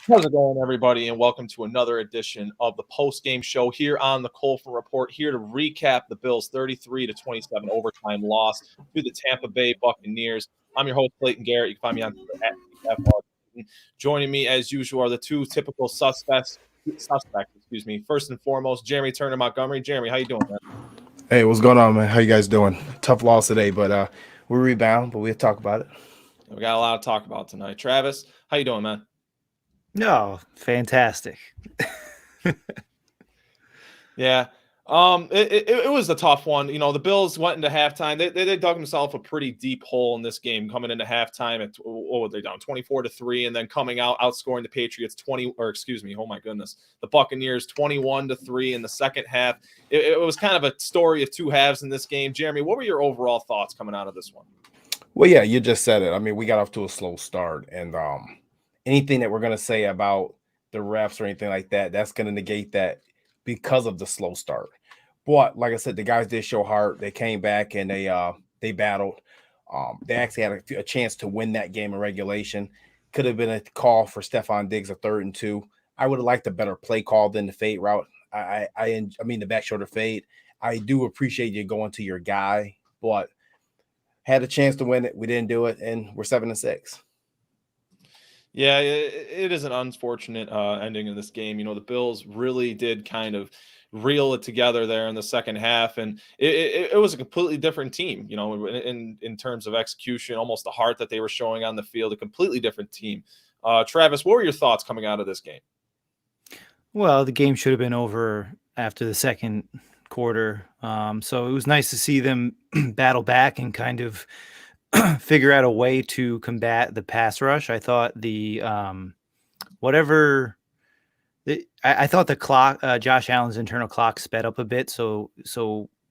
How's it going, everybody? And welcome to another edition of the post-game show here on the Colford Report. Here to recap the Bills' 33-27 overtime loss to the Tampa Bay Buccaneers. I'm your host, Clayton Garrett. You can find me on Twitter at TFR. Joining me, as usual, are the two typical suspects. First and foremost, Jeremy Turner Montgomery. Jeremy, how you doing, man? Hey, what's going on, man? How you guys doing? Tough loss today, but we rebound, but we'll talk about it. We got a lot to talk about tonight. Travis, how you doing, man? No, fantastic. Yeah. It was a tough one. You know, the Bills went into halftime. They dug themselves a pretty deep hole in this game coming into halftime at what were they down 24-3, and then coming out outscoring the Patriots 20, or excuse me, oh my goodness, the Buccaneers 21-3 in the second half. It was kind of a story of two halves in this game. Jeremy, what were your overall thoughts coming out of this one? Well, yeah, you just said it. I mean, we got off to a slow start, and anything that we're gonna say about the refs or anything like that, that's gonna negate that because of the slow start. But like I said, the guys did show heart. They came back and they battled. They actually had a chance to win that game in regulation. Could have been a call for Stephon Diggs, a 3rd and 2. I would have liked a better play call than the fade route. I mean the back shoulder fade. I do appreciate you going to your guy, but had a chance to win it. We didn't do it, and we're 7-6. Yeah, it is an unfortunate ending in this game. You know, the Bills really did kind of reel it together there in the second half, and it was a completely different team. You know, in terms of execution, almost the heart that they were showing on the field, a completely different team. Travis, what were your thoughts coming out of this game? Well, the game should have been over after the second quarter. So it was nice to see them battle back and kind of figure out a way to combat the pass rush. I thought I thought the clock, Josh Allen's internal clock sped up a bit. So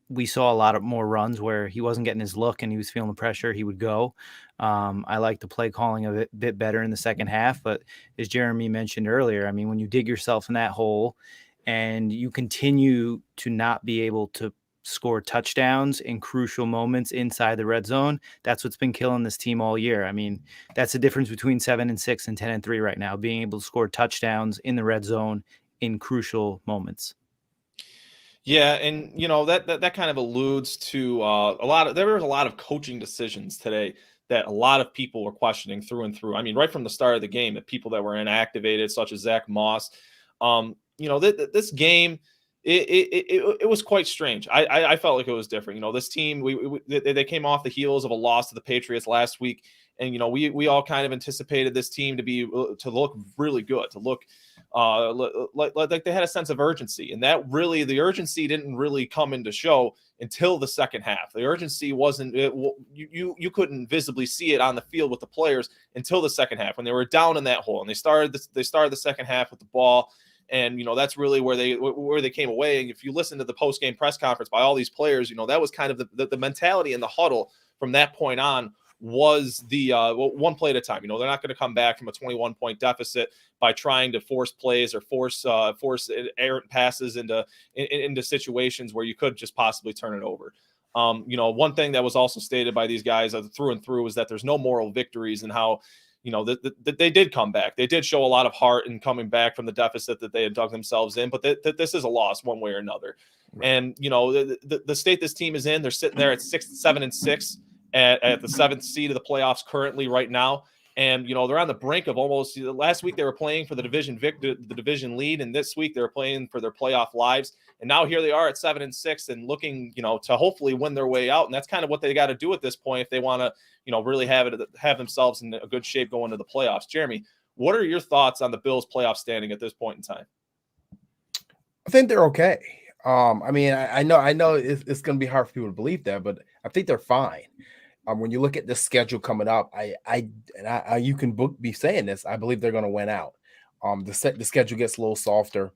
we saw a lot of more runs where he wasn't getting his look and he was feeling the pressure. He would go. I like the play calling a bit better in the second half. But as Jeremy mentioned earlier, I mean, when you dig yourself in that hole and you continue to not be able to score touchdowns in crucial moments inside the red zone, that's what's been killing this team all year. I mean, that's the difference between 7-6 and 10-3 right now, being able to score touchdowns in the red zone in crucial moments. Yeah, and you know that kind of alludes to there was a lot of coaching decisions today that a lot of people were questioning through and through. I mean, right from the start of the game, that people that were inactivated, such as Zach Moss. You know, this game, it was quite strange. I felt like it was different. You know, this team, they came off the heels of a loss to the Patriots last week, and you know, we all kind of anticipated this team to look really good, to look like they had a sense of urgency, and that really, the urgency didn't really come into show until the second half. The urgency wasn't you couldn't visibly see it on the field with the players until the second half when they were down in that hole, and they started the second half with the ball. And, you know, that's really where they came away. And if you listen to the post-game press conference by all these players, you know, that was kind of the mentality in the huddle from that point on was the one play at a time. You know, they're not going to come back from a 21-point deficit by trying to force plays or force errant passes into situations where you could just possibly turn it over. You know, one thing that was also stated by these guys through and through is that there's no moral victories, and how, you know, that they did come back. They did show a lot of heart in coming back from the deficit that they had dug themselves in, but that this is a loss one way or another. Right. And, you know, the state this team is in, they're sitting there at 7-6 at the 7th seed of the playoffs currently right now. And, you know, they're on the brink of almost, last week they were playing for the division lead, and this week they were playing for their playoff lives. And now here they are at 7-6 and looking, you know, to hopefully win their way out. And that's kind of what they got to do at this point if they want to, you know, really have themselves in a good shape going to the playoffs. Jeremy, what are your thoughts on the Bills' playoff standing at this point in time? I think they're okay. I mean, I know it's going to be hard for people to believe that, but I think they're fine. When you look at the schedule coming up, you can be saying this. I believe they're going to win out. The schedule gets a little softer.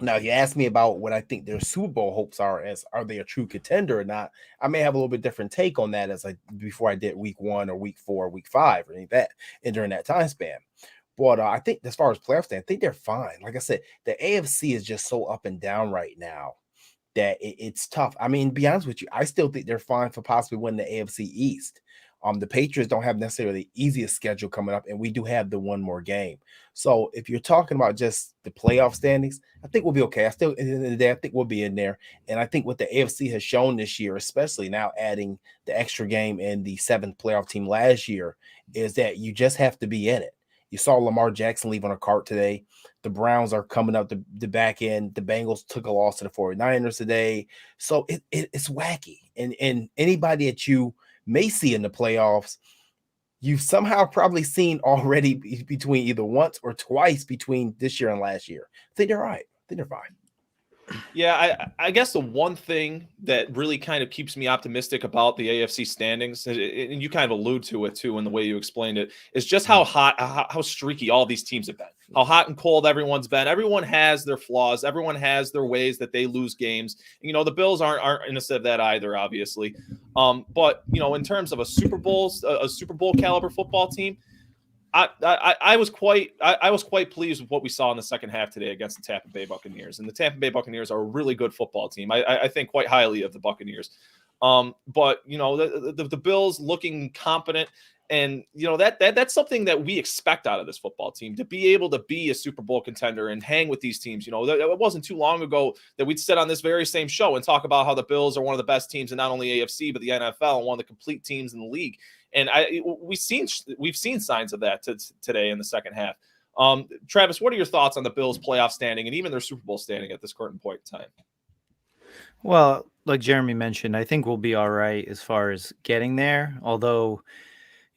Now, you asked me about what I think their Super Bowl hopes are they a true contender or not? I may have a little bit different take on that before I did week 1 or week 4 or week 5 or any of that, and during that time span. But I think as far as playoffs stand, I think they're fine. Like I said, the AFC is just so up and down right now that it's tough. I mean, to be honest with you, I still think they're fine for possibly winning the AFC East. The Patriots don't have necessarily the easiest schedule coming up, and we do have the one more game. So if you're talking about just the playoff standings, I think we'll be okay. At the end of the day, I think we'll be in there. And I think what the AFC has shown this year, especially now adding the extra game and the seventh playoff team last year, is that you just have to be in it. You saw Lamar Jackson leave on a cart today. The Browns are coming up the back end. The Bengals took a loss to the 49ers today. So it's wacky. And anybody that you may see in the playoffs, you've somehow probably seen already between either once or twice between this year and last year. I think they're right. I think they're fine. Yeah, I guess the one thing that really kind of keeps me optimistic about the AFC standings, and you kind of allude to it too in the way you explained it, is just how hot, how streaky all these teams have been. How hot and cold everyone's been. Everyone has their flaws. Everyone has their ways that they lose games. You know, the Bills aren't innocent of that either, obviously. But you know, in terms of a Super Bowl caliber football team, I was quite pleased with what we saw in the second half today against the Tampa Bay Buccaneers. And the Tampa Bay Buccaneers are a really good football team. I think quite highly of the Buccaneers. But you know, the Bills looking competent, and you know that's something that we expect out of this football team, to be able to be a Super Bowl contender and hang with these teams. You know, it wasn't too long ago that we'd sit on this very same show and talk about how the Bills are one of the best teams in not only AFC but the NFL, and one of the complete teams in the league. And we've seen signs of that today in the second half. Travis, what are your thoughts on the Bills' playoff standing and even their Super Bowl standing at this current point in time? Well, like Jeremy mentioned, I think we'll be all right as far as getting there. Although,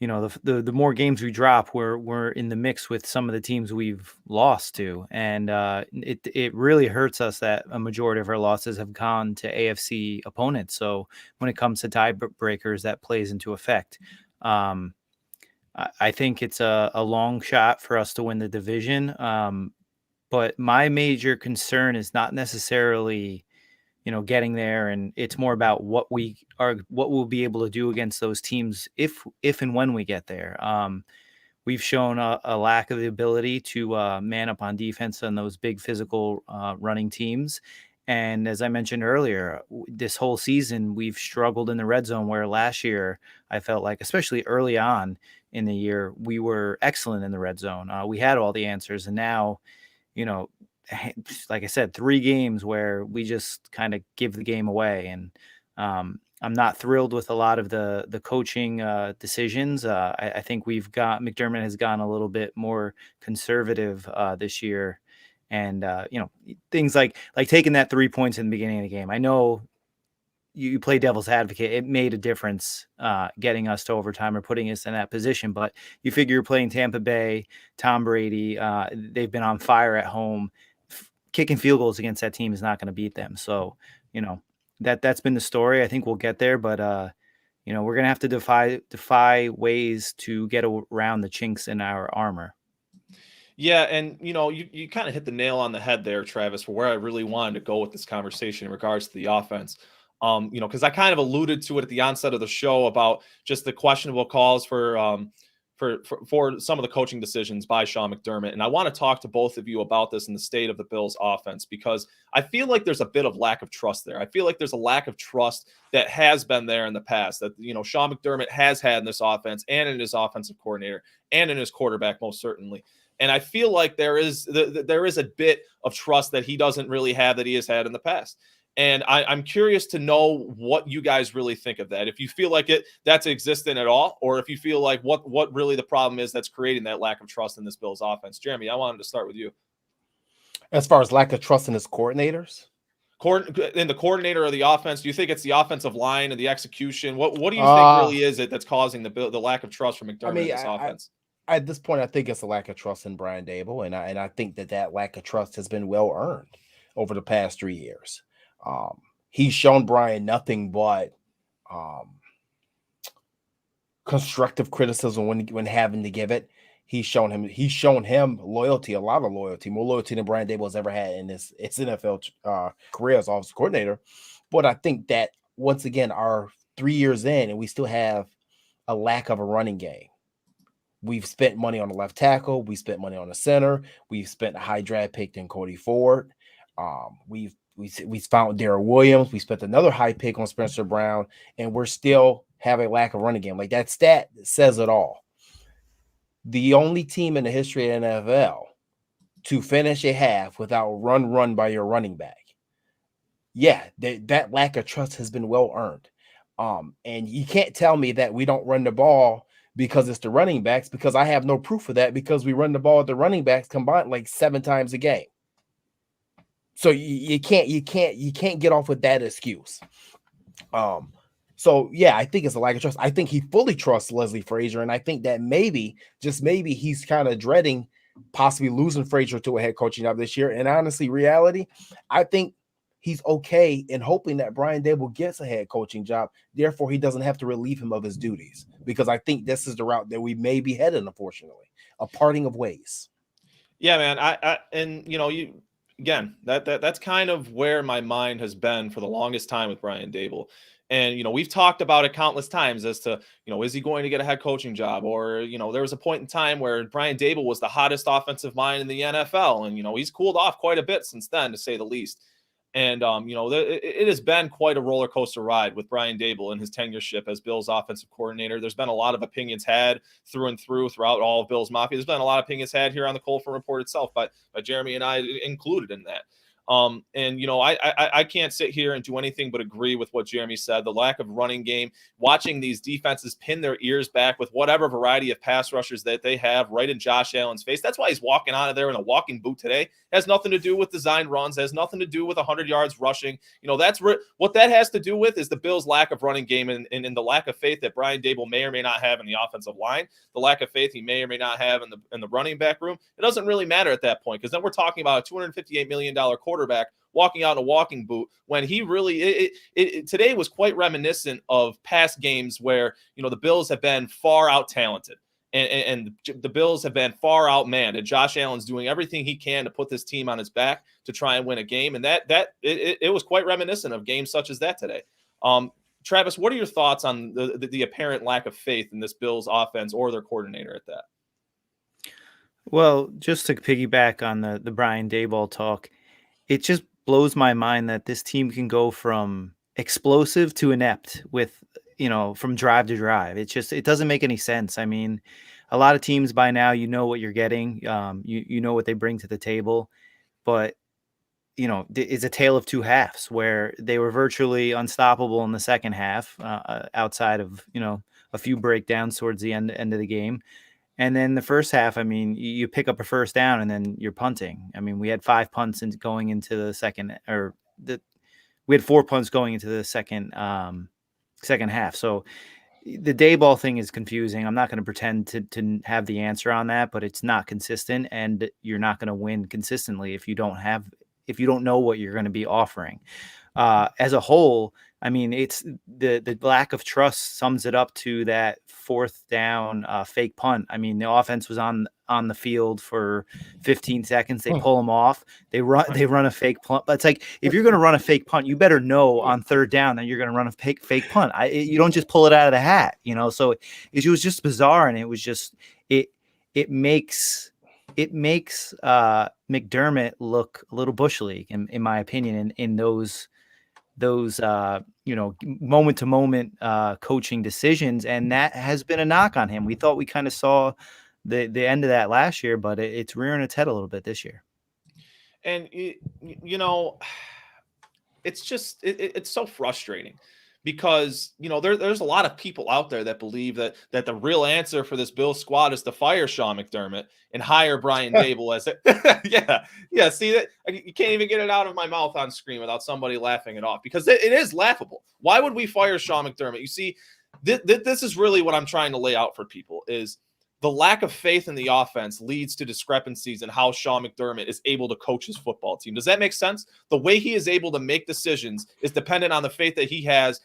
you know, the more games we drop, we're in the mix with some of the teams we've lost to, and it really hurts us that a majority of our losses have gone to AFC opponents. So when it comes to tiebreakers, that plays into effect. I think it's a long shot for us to win the division, but my major concern is not necessarily, you know, getting there, and it's more about what we'll be able to do against those teams if and when we get there. We've shown a lack of the ability to man up on defense on those big physical running teams. And as I mentioned earlier, this whole season, we've struggled in the red zone, where last year I felt like, especially early on in the year, we were excellent in the red zone. We had all the answers, and now, you know, like I said, 3 games where we just kind of give the game away. And I'm not thrilled with a lot of the coaching decisions. I think McDermott has gone a little bit more conservative this year. And, you know, things like taking that 3 points in the beginning of the game. I know you play devil's advocate. It made a difference getting us to overtime or putting us in that position. But you figure you're playing Tampa Bay, Tom Brady. They've been on fire at home. Kicking field goals against that team is not going to beat them. So, you know, that's been the story. I think we'll get there. But, you know, we're going to have to defy ways to get around the chinks in our armor. Yeah, and you know, you kind of hit the nail on the head there, Travis, for where I really wanted to go with this conversation in regards to the offense. You know, because I kind of alluded to it at the onset of the show about just the questionable calls for some of the coaching decisions by Sean McDermott. And I want to talk to both of you about this in the state of the Bills offense, because I feel like there's a bit of lack of trust there. I feel like there's a lack of trust that has been there in the past, that, you know, Sean McDermott has had in this offense and in his offensive coordinator and in his quarterback, most certainly. And I feel like there is a bit of trust that he doesn't really have that he has had in the past. And I'm curious to know what you guys really think of that. If you feel like that's existent at all, or if you feel like what really the problem is that's creating that lack of trust in this Bills offense. Jeremy, I wanted to start with you. As far as lack of trust in his coordinators? In the coordinator of the offense, do you think it's the offensive line and the execution? What do you think really is it that's causing the lack of trust from McDermott in this offense? At this point, I think it's a lack of trust in Brian Daboll, and I think that lack of trust has been well earned over the past 3 years. He's shown Brian nothing but constructive criticism when having to give it. He's shown him loyalty, a lot of loyalty, more loyalty than Brian Daboll has ever had in his NFL career as offensive coordinator. But I think that once again, our 3 years in, and we still have a lack of a running game. We've spent money on the left tackle. We spent money on the center. We've spent a high draft pick in Cody Ford. We found Darrell Williams. We spent another high pick on Spencer Brown, and we're still have a lack of running game. Like that stat says it all. The only team in the history of the NFL to finish a half without run by your running back. Yeah, that lack of trust has been well earned. And you can't tell me that we don't run the ball because it's the running backs, because I have no proof of that, because we run the ball at the running backs combined like 7 times a game. So you can't get off with that excuse. So yeah, I think it's a lack of trust. I think he fully trusts Leslie Frazier, and I think that maybe, just maybe, he's kind of dreading possibly losing Frazier to a head coaching job this year. And honestly, reality, I think he's okay in hoping that Brian Dable gets a head coaching job. Therefore, he doesn't have to relieve him of his duties, because I think this is the route that we may be headed, unfortunately, a parting of ways. Yeah, man. I and you again, that's kind of where my mind has been for the longest time with Brian Dable. And we've talked about it countless times as to, is he going to get a head coaching job? Or, there was a point in time where Brian Dable was the hottest offensive mind in the NFL. And, he's cooled off quite a bit since then, to say the least. And, it has been quite a roller coaster ride with Brian Dable and his tenureship as Bills offensive coordinator. There's been a lot of opinions had through and throughout all of Bills Mafia. There's been a lot of opinions had here on the Colford Report itself by Jeremy and I included in that. And I can't sit here and do anything but agree with what Jeremy said. The lack of running game, watching these defenses pin their ears back with whatever variety of pass rushers that they have right in Josh Allen's face. That's why he's walking out of there in a walking boot today. It has nothing to do with design runs. It has nothing to do with 100 yards rushing. That's what that has to do with is the Bills' lack of running game and the lack of faith that Brian Dable may or may not have in the offensive line, the lack of faith he may or may not have in the running back room. It doesn't really matter at that point, because then we're talking about a $258 million quarterback walking out in a walking boot, when he really today was quite reminiscent of past games where the Bills have been far out talented and the Bills have been far outmanned, and Josh Allen's doing everything he can to put this team on his back to try and win a game, and it was quite reminiscent of games such as that today. Travis, what are your thoughts on the apparent lack of faith in this Bills offense or their coordinator at that? Well, just to piggyback on the Brian Daboll talk, it just blows my mind that this team can go from explosive to inept with, from drive to drive. It doesn't make any sense. I mean, a lot of teams by now, what you're getting, you know what they bring to the table, but it's a tale of two halves where they were virtually unstoppable in the second half, outside of, a few breakdowns towards the end of the game. And then the first half, I mean, you pick up a first down and then you're punting. I mean, we had 5 punts going into the second, we had 4 punts going into the second half. So the Daboll thing is confusing. I'm not going to pretend to have the answer on that, but it's not consistent, and you're not going to win consistently if you don't know what you're going to be offering. As a whole, I mean, it's the lack of trust sums it up to that fourth down fake punt. I mean, the offense was on the field for 15 seconds. They pull them off. They run a fake punt. But it's like, if you're going to run a fake punt, you better know on third down that you're going to run a fake punt. You don't just pull it out of the hat, So it was just bizarre, and it was just it makes McDermott look a little bush league, in my opinion, in those moment to moment coaching decisions, and that has been a knock on him. We thought we kind of saw the end of that last year, but it's rearing its head a little bit this year. And it's just it's so frustrating, because there's a lot of people out there that believe that the real answer for this Bills squad is to fire Sean McDermott and hire Brian Dable as it. yeah. See that, you can't even get it out of my mouth on screen without somebody laughing it off, because it is laughable. Why would we fire Sean McDermott? You see, this is really what I'm trying to lay out for people is the lack of faith in the offense leads to discrepancies in how Sean McDermott is able to coach his football team. Does that make sense? The way he is able to make decisions is dependent on the faith that he has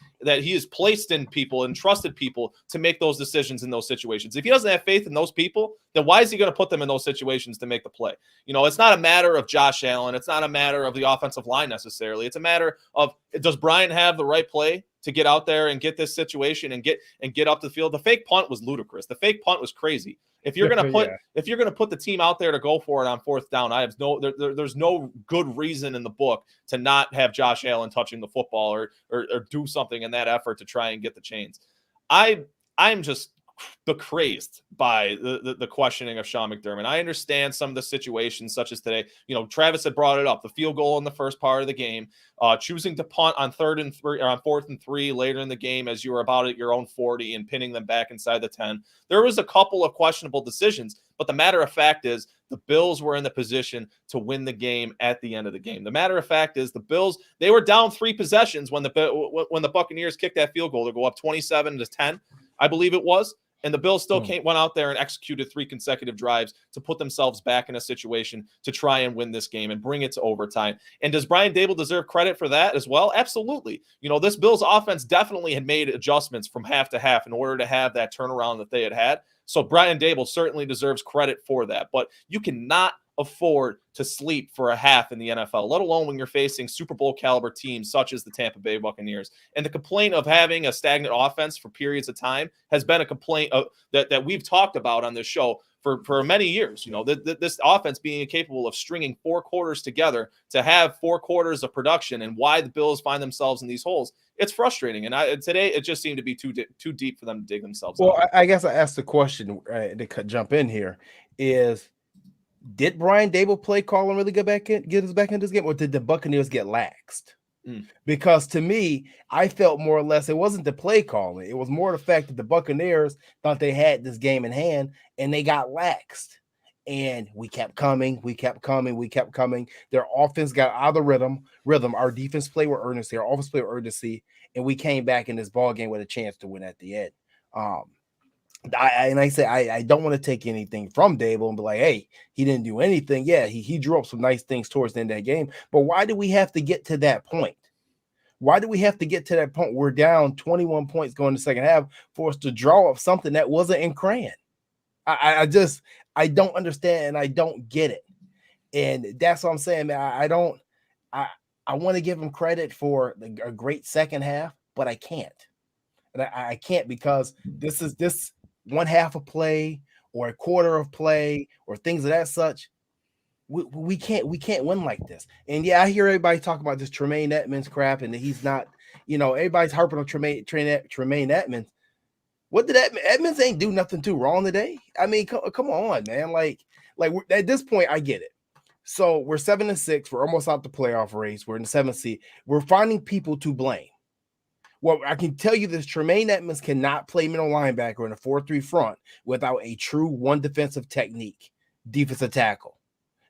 placed in people and trusted people to make those decisions in those situations. If he doesn't have faith in those people, then why is he going to put them in those situations to make the play? It's not a matter of Josh Allen. It's not a matter of the offensive line necessarily. It's a matter of, does Brian have the right play to get out there and get this situation and get up the field? The fake punt was ludicrous. The fake punt was crazy. If you're going to put the team out there to go for it on fourth down, there's no good reason in the book to not have Josh Allen touching the football or do something in that effort to try and get the chains. I'm just crazed by the questioning of Sean McDermott. I understand some of the situations, such as today. Travis had brought it up: the field goal in the first part of the game, choosing to punt on 3rd and 3 or on 4th and 3 later in the game as you were about at your own 40 and pinning them back inside the 10. There was a couple of questionable decisions, but the matter of fact is the Bills were in the position to win the game at the end of the game. The matter of fact is the Bills, they were down 3 possessions when the Buccaneers kicked that field goal to go up 27-10, I believe it was. And the Bills still went out there and executed 3 consecutive drives to put themselves back in a situation to try and win this game and bring it to overtime. And does Brian Daboll deserve credit for that as well? Absolutely. This Bills offense definitely had made adjustments from half to half in order to have that turnaround that they had. So Brian Daboll certainly deserves credit for that. But you cannot afford to sleep for a half in the NFL, let alone when you're facing Super Bowl caliber teams such as the Tampa Bay Buccaneers. And the complaint of having a stagnant offense for periods of time has been a complaint that we've talked about on this show for many years. This offense being capable of stringing 4 quarters together to have 4 quarters of production, and why the Bills find themselves in these holes. It's frustrating. And today it just seemed to be too deep for them to dig themselves out. Well, I guess I asked the question to jump in here is, did Brian Daboll play call and really get us back in this game, or did the Buccaneers get laxed? Because to me, I felt more or less it wasn't the play calling. It was more the fact that the Buccaneers thought they had this game in hand and they got laxed. And we kept coming. Their offense got out of the rhythm. Our defense played with urgency. Our offense played with urgency. And we came back in this ball game with a chance to win at the end. I don't want to take anything from Daboll and be like, hey, he didn't do anything. Yeah, he drew up some nice things towards the end of that game. But why do we have to get to that point? Why do we have to get to that point? We're down 21 points going to the second half for us to draw up something that wasn't in crayon. I don't understand, and I don't get it. And that's what I'm saying, man. I want to give him credit for a great second half, but I can't. And I can't, because this one half of play or a quarter of play or things of that such. We can't win like this. And yeah, I hear everybody talk about this Tremaine Edmonds crap, and he's not, everybody's harping on Tremaine Edmonds. What did Edmonds ain't do nothing too wrong today? I mean, come on, man. Like at this point, I get it. So we're 7-6. We're almost out the playoff race. We're in the 7th seed. We're finding people to blame. Well, I can tell you this: Tremaine Edmonds cannot play middle linebacker in a 4-3 front without a true one defensive technique, defensive tackle.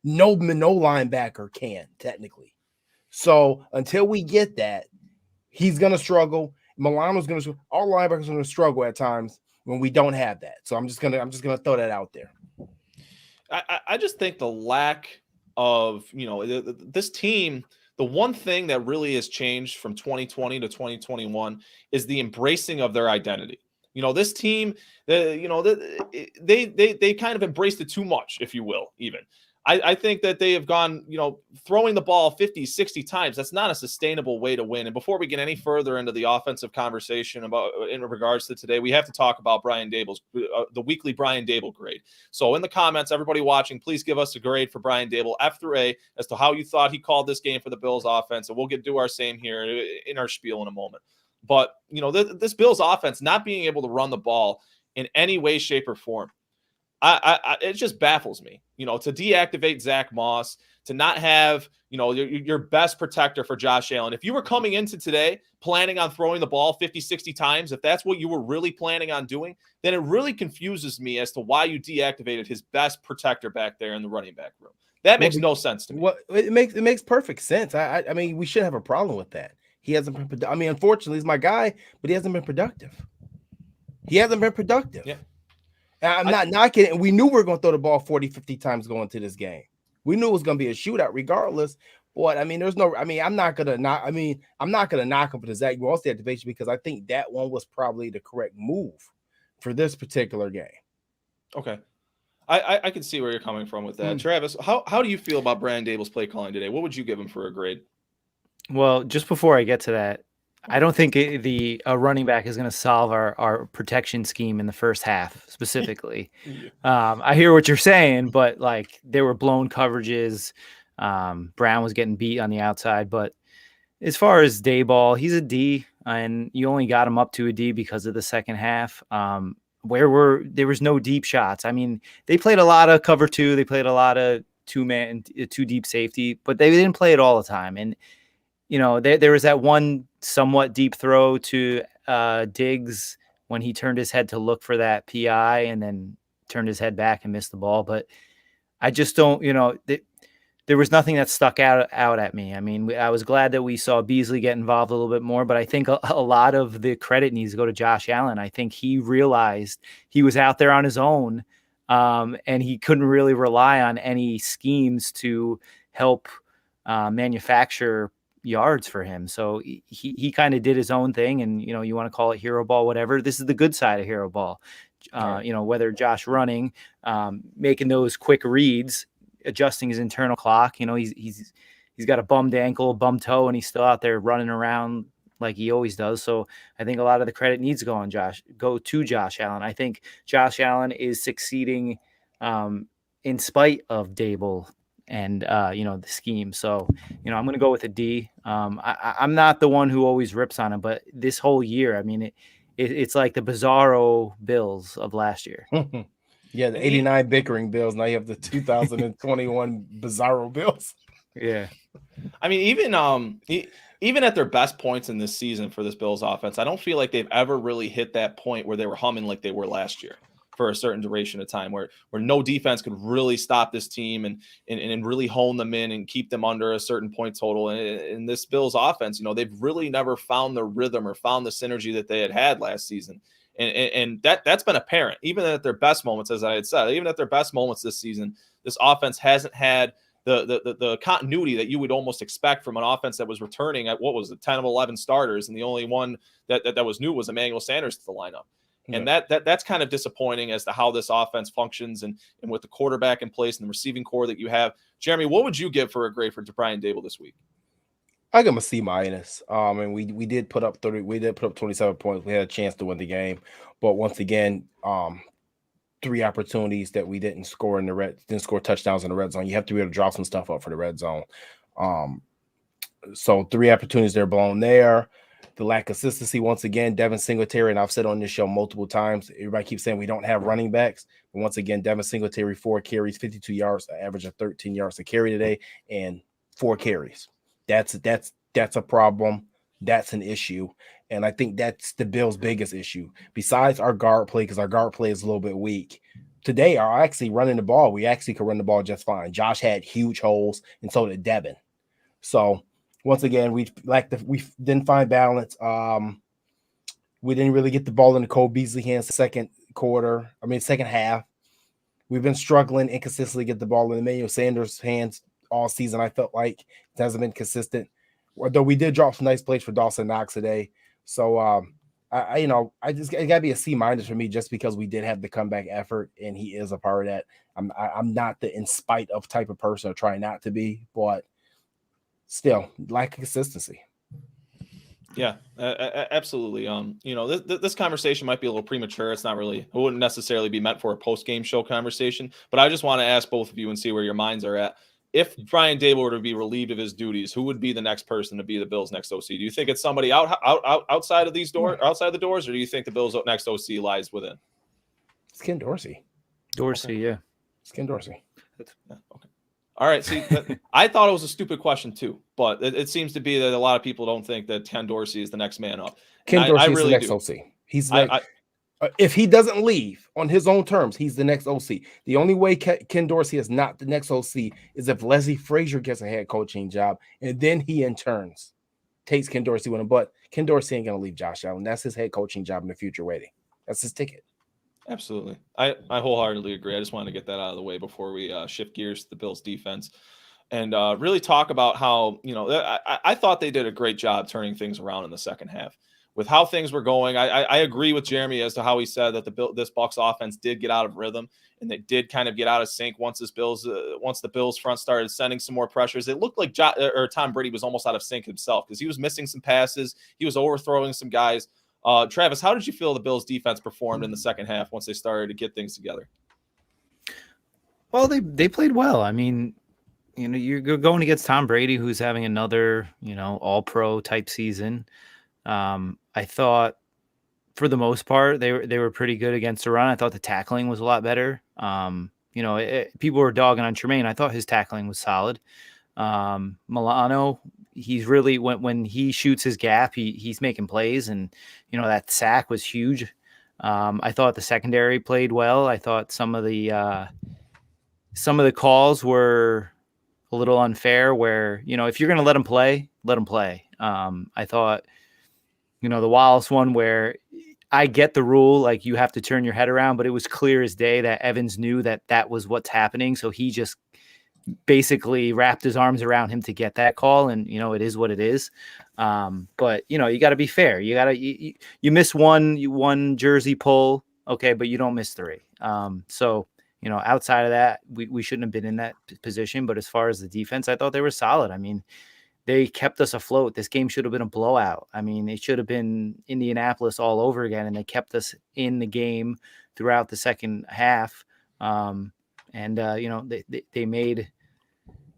No linebacker can, technically. So until we get that, he's going to struggle. Milano's going to struggle. All linebackers are going to struggle at times when we don't have that. So I'm just going to throw that out there. I just think the lack of, this team, the one thing that really has changed from 2020 to 2021 is the embracing of their identity. This team, they kind of embraced it too much, if you will, even. I think that they have gone, throwing the ball 50, 60 times. That's not a sustainable way to win. And before we get any further into the offensive conversation in regards to today, we have to talk about Brian Daboll's the weekly Brian Daboll grade. So in the comments, everybody watching, please give us a grade for Brian Daboll, F through A, as to how you thought he called this game for the Bills offense. And we'll do our same here in our spiel in a moment. But, this Bills offense not being able to run the ball in any way, shape, or form, it just baffles me, to deactivate Zach Moss, to not have, your best protector for Josh Allen. If you were coming into today planning on throwing the ball 50, 60 times, if that's what you were really planning on doing, then it really confuses me as to why you deactivated his best protector back there in the running back room. That makes no sense to me. Well, it makes perfect sense. I mean, we should have a problem with that. He hasn't been, unfortunately, he's my guy, but he hasn't been productive. Yeah. I'm not knocking it. And we knew we were going to throw the ball 40, 50 times going into this game. We knew it was going to be a shootout regardless. But I'm not going to knock him for the Zach Moss activation, because I think that one was probably the correct move for this particular game. Okay. I can see where you're coming from with that. Travis, how do you feel about Brian Daboll's play calling today? What would you give him for a grade? Well, just before I get to that, I don't think a running back is going to solve our protection scheme in the first half specifically. I hear what you're saying, but there were blown coverages. Brown was getting beat on the outside. But as far as Daboll, he's a D. and you only got them up to a D because of the second half. Where there was no deep shots. I mean, they played a lot of cover two. They played a lot of two deep safety, but they didn't play it all the time. And, there was that one somewhat deep throw to Diggs when he turned his head to look for that PI and then turned his head back and missed the ball. But I just don't, there was nothing that stuck out at me. I mean, I was glad that we saw Beasley get involved a little bit more, but I think a lot of the credit needs to go to Josh Allen. I think he realized he was out there on his own, and he couldn't really rely on any schemes to help manufacture yards for him. So he kind of did his own thing, and you want to call it hero ball, whatever. This is the good side of hero ball. Whether Josh running, making those quick reads, adjusting his internal clock. He's got a bummed ankle, bummed toe, and he's still out there running around like he always does. So I think a lot of the credit needs to go to Josh Allen. I think Josh Allen is succeeding in spite of Dable and the scheme. So I'm going to go with a D. I'm not the one who always rips on him, but this whole year, I mean, it's like the bizarro Bills of last year. Yeah, the 89 bickering Bills. Now you have the 2021 bizarro Bills. Yeah. I mean, even at their best points in this season for this Bills offense, I don't feel like they've ever really hit that point where they were humming like they were last year for a certain duration of time, where no defense could really stop this team and really hone them in and keep them under a certain point total. And in this Bills offense, they've really never found the rhythm or found the synergy that they had last season. And that's been apparent, even at their best moments, as I had said, even at their best moments this season, this offense hasn't had the continuity that you would almost expect from an offense that was returning at 10 of 11 starters, and the only one that was new was Emmanuel Sanders to the lineup. And that's kind of disappointing as to how this offense functions and with the quarterback in place and the receiving core that you have. Jeremy, what would you give for a grade for Brian Dable this week? I give him a C-. And we did put up 27 points. We had a chance to win the game, but once again, 3 opportunities that we didn't score didn't score touchdowns in the red zone. You have to be able to draw some stuff up for the red zone. So 3 opportunities they're blown there. The lack of consistency once again. Devin Singletary, and I've said on this show multiple times, everybody keeps saying we don't have running backs, but once again, Devin Singletary 4 carries, 52 yards, an average of 13 yards a carry today, and 4 carries. That's a problem. That's an issue. And I think that's the Bills' biggest issue. Besides our guard play, because our guard play is a little bit weak. Today, are actually running the ball. We actually could run the ball just fine. Josh had huge holes, and so did Devin. So once again, we didn't find balance. We didn't really get the ball in the Cole Beasley hands second half. We've been struggling inconsistently to get the ball in Emmanuel Sanders' hands all season. I felt like it hasn't been consistent. Although we did drop some nice plays for Dawson Knox today. So it gotta be a C- for me just because we did have the comeback effort and he is a part of that. I'm not the in spite of type of person or trying not to be, but still lack of consistency. Yeah, absolutely. This conversation might be a little premature. It wouldn't necessarily be meant for a post-game show conversation, but I just want to ask both of you and see where your minds are at. If Brian Dable were to be relieved of his duties, who would be the next person to be the Bills' next OC? Do you think it's somebody outside of these doors, outside the doors, or do you think the Bills' next OC lies within? It's Ken Dorsey. Okay. Yeah. It's Ken Dorsey. Okay. All right. See, I thought it was a stupid question too, but it seems to be that a lot of people don't think that Ken Dorsey is the next man up. Ken Dorsey is the next OC. He's if he doesn't leave on his own terms, he's the next OC. The only way Ken Dorsey is not the next OC is if Leslie Frazier gets a head coaching job, and then he in turns takes Ken Dorsey with him. But Ken Dorsey ain't gonna leave Josh Allen. That's his head coaching job in the future waiting. That's his ticket. Absolutely. I wholeheartedly agree. I just wanted to get that out of the way before we shift gears to the Bills defense and really talk about how, I thought they did a great job turning things around in the second half. With how things were going, I agree with Jeremy as to how he said that this Bucs offense did get out of rhythm and they did kind of get out of sync once the Bills front started sending some more pressures. It looked like Tom Brady was almost out of sync himself because he was missing some passes. He was overthrowing some guys. Travis, how did you feel the Bills defense performed in the second half once they started to get things together? Well, they played well. I mean, you're going against Tom Brady, who's having another, all-pro type season. I thought for the most part they were pretty good against the run. I thought the tackling was a lot better. People were dogging on Tremaine. I thought his tackling was solid. Milano, he's really when he shoots his gap, he's making plays, and that sack was huge. I thought the secondary played well. I thought some of the calls were a little unfair. Where if you're going to let him play, let him play. I thought the Wallace one where I get the rule, like you have to turn your head around, but it was clear as day that Evans knew that was what's happening. So he just basically wrapped his arms around him to get that call. And, it is what it is. But you got to be fair. You miss one jersey pull. Okay. But you don't miss three. So, outside of that, we shouldn't have been in that position. But as far as the defense, I thought they were solid. I mean, they kept us afloat. This game should have been a blowout. I mean, it should have been Indianapolis all over again, and they kept us in the game throughout the second half. They made,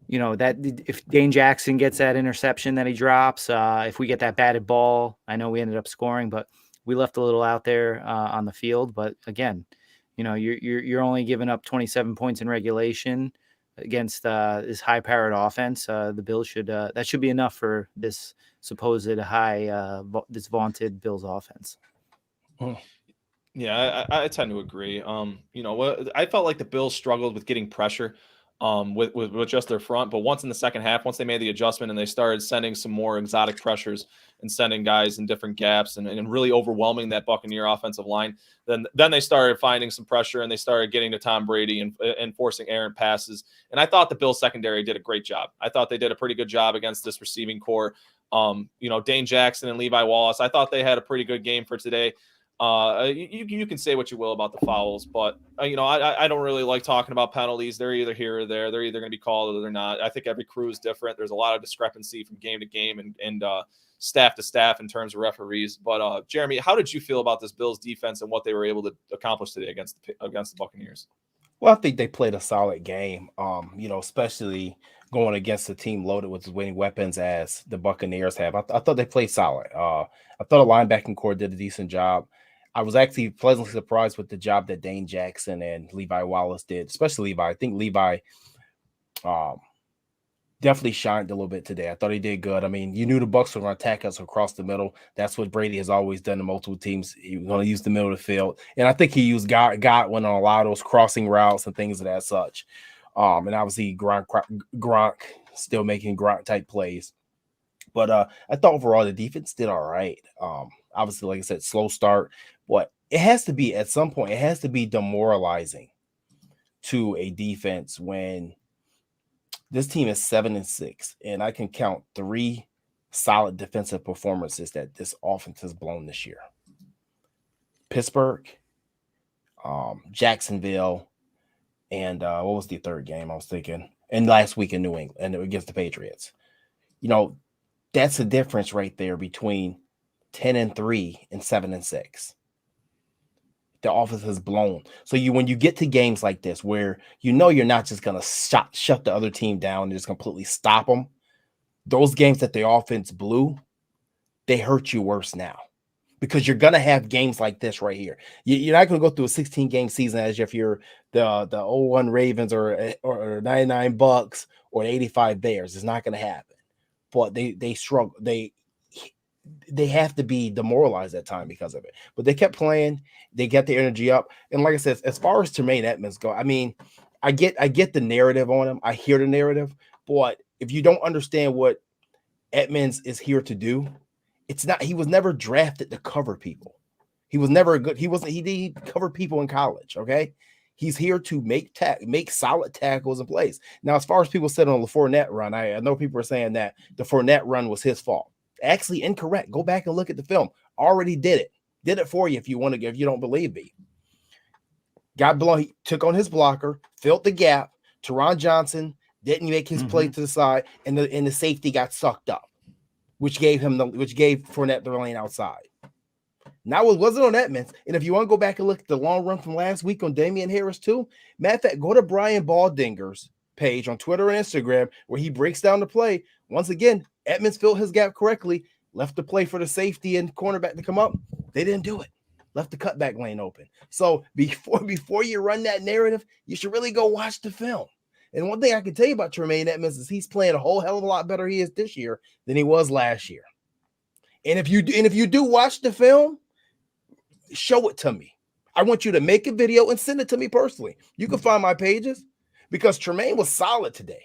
that if Dane Jackson gets that interception that he drops, if we get that batted ball, I know we ended up scoring, but we left a little out there on the field. But again, you're only giving up 27 points in regulation against this high-powered offense. The Bills that should be enough for this supposed this vaunted Bills offense. Yeah, I tend to agree. I felt like the Bills struggled with getting pressure with just their front, but once in the second half, once they made the adjustment and they started sending some more exotic pressures and sending guys in different gaps and really overwhelming that Buccaneer offensive line, then they started finding some pressure and they started getting to Tom Brady and forcing errant passes. And I thought the Bills secondary did a great job. I thought they did a pretty good job against this receiving core. Dane Jackson and Levi Wallace, I thought they had a pretty good game for today. You can say what you will about the fouls, but I don't really like talking about penalties. They're either here or there. They're either going to be called or they're not. I think every crew is different. There's a lot of discrepancy from game to game and staff to staff in terms of referees. But Jeremy, how did you feel about this Bills defense and what they were able to accomplish today against the Buccaneers? Well, I think they played a solid game. Especially going against a team loaded with as many weapons as the Buccaneers have. I thought they played solid. I thought the linebacking core did a decent job. I was actually pleasantly surprised with the job that Dane Jackson and Levi Wallace did, especially Levi. I think Levi definitely shined a little bit today. I thought he did good. I mean, you knew the Bucs were going to attack us across the middle. That's what Brady has always done to multiple teams. He was going to use the middle of the field. And I think he used Godwin on a lot of those crossing routes and things of that such. And obviously Gronk still making Gronk-type plays. But I thought overall the defense did all right. Obviously, like I said, slow start. But it has to be, at some point, it has to be demoralizing to a defense when this team is 7-6, and I can count 3 solid defensive performances that this offense has blown this year. Pittsburgh, Jacksonville, and what was the third game I was thinking? And last week in New England, and against the Patriots. That's the difference right there between 10-3 and 7-6. The offense has blown. So when you get to games like this where you're not just going to shut the other team down and just completely stop them, those games that the offense blew, they hurt you worse now because you're going to have games like this right here. You're not going to go through a 16-game season as if you're the 0-1 Ravens or 99 Bucks or the 85 Bears. It's not going to happen. But they struggle. They have to be demoralized at time because of it. But they kept playing. They get the energy up. And like I said, as far as Tremaine Edmonds go, I mean, I get the narrative on him. I hear the narrative. But if you don't understand what Edmonds is here to do, he was never drafted to cover people. He was never he didn't cover people in college, okay? He's here to make solid tackles in place. Now, as far as people said on the Fournette run, I know people are saying that the Fournette run was his fault. Actually incorrect. Go back and look at the film. Already did it for you if you don't believe me. Got blown. He took on his blocker, filled the gap. Teron Johnson didn't make his play to the side, and the safety got sucked up, which gave Fournette the lane outside. Now it wasn't on Edmonds. And if you want to go back and look at the long run from last week on Damian Harris too, matter of fact, go to Brian Baldinger's page on Twitter and Instagram where he breaks down the play. Once again, Edmonds filled his gap correctly. left the play for the safety and cornerback to come up. They didn't do it. Left the cutback lane open. So before you run that narrative, you should really go watch the film. And one thing I can tell you about Tremaine Edmonds is he's playing a whole hell of a lot better he is this year than he was last year. And if you do watch the film, show it to me. I want you to make a video and send it to me personally. You can find my pages because Tremaine was solid today.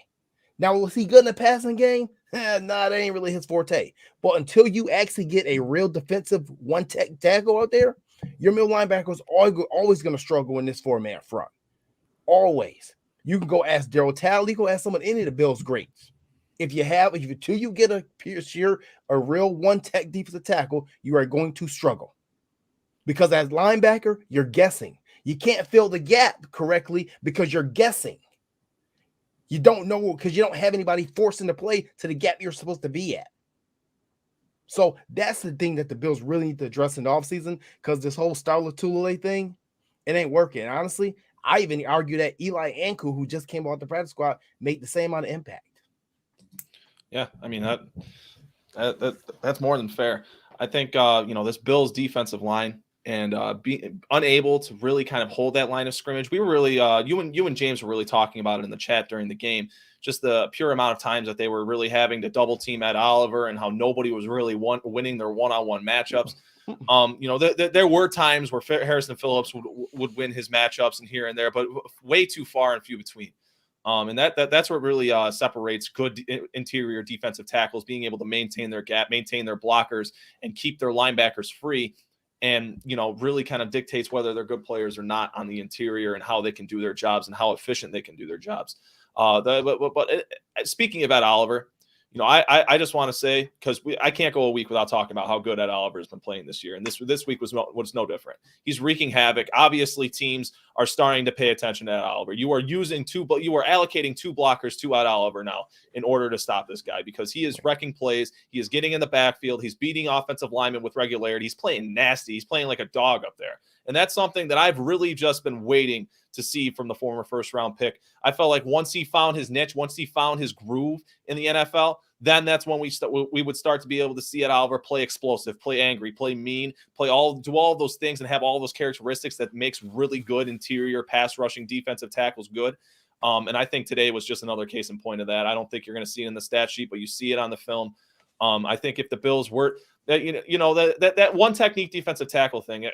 Now, was he good in the passing game? Nah, that ain't really his forte. But until you actually get a real defensive one-tech tackle out there, your middle linebacker is always going to struggle in this four-man front. Always. You can go ask Daryl Talley, go ask someone, any of the Bills greats. Until you get a real one-tech defensive tackle, you are going to struggle. Because as linebacker, you're guessing. You can't fill the gap correctly because you're guessing. You don't know because you don't have anybody forcing the play to the gap you're supposed to be at. So that's the thing that the Bills really need to address in the offseason, because this whole Starla Tulele thing, it ain't working. And honestly, I even argue that Eli Anku, who just came off the practice squad, made the same amount of impact. Yeah, I mean that's more than fair. I think this Bills defensive line and being unable to really kind of hold that line of scrimmage. We were really you and James were really talking about it in the chat during the game. Just the pure amount of times that they were really having to double team Ed Oliver and how nobody was really winning their one-on-one matchups. There were times where Harrison Phillips would win his matchups and here and there, but way too far and few between. And that's what really separates good interior defensive tackles, being able to maintain their gap, maintain their blockers, and keep their linebackers free. And, really kind of dictates whether they're good players or not on the interior and how they can do their jobs and how efficient they can do their jobs. Speaking of Ed Oliver, I just want to say, because I can't go a week without talking about how good Ed Oliver has been playing this year. And this week was no different. He's wreaking havoc. Obviously, teams are starting to pay attention to Ed Oliver. You are allocating two blockers to Ed Oliver now in order to stop this guy, because he is wrecking plays. He is getting in the backfield. He's beating offensive linemen with regularity. He's playing nasty. He's playing like a dog up there. And that's something that I've really just been waiting to see from the former first-round pick. I felt like once he found his niche, once he found his groove in the NFL, then that's when we would start to be able to see Ed Oliver play explosive, play angry, play mean, do all of those things and have all those characteristics that makes really good interior pass rushing defensive tackles good. And I think today was just another case in point of that. I don't think you're going to see it in the stat sheet, but you see it on the film. I think if the Bills were that one technique defensive tackle thing,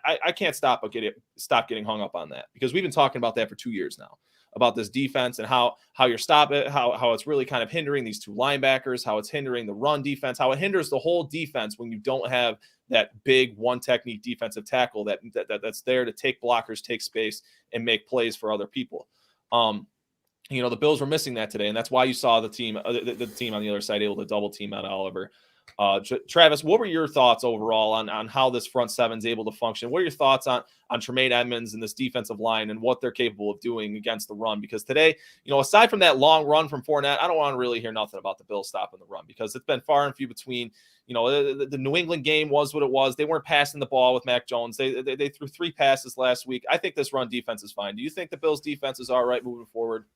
I can't stop getting hung up on that, because we've been talking about that for 2 years now, about this defense and how you're stopping it, how it's really kind of hindering these two linebackers, how it's hindering the run defense, how it hinders the whole defense when you don't have that big one technique defensive tackle that's there to take blockers, take space, and make plays for other people. The Bills were missing that today, and that's why you saw the team on the other side able to double team out Oliver. Travis, what were your thoughts overall on how this front seven is able to function? What are your thoughts on Tremaine Edmonds and this defensive line and what they're capable of doing against the run? Because today, aside from that long run from Fournette, I don't want to really hear nothing about the Bills stopping the run, because it's been far and few between. The New England game was what it was. They weren't passing the ball with Mac Jones. They threw 3 passes last week. I think this run defense is fine. Do you think the Bills defense is all right moving forward?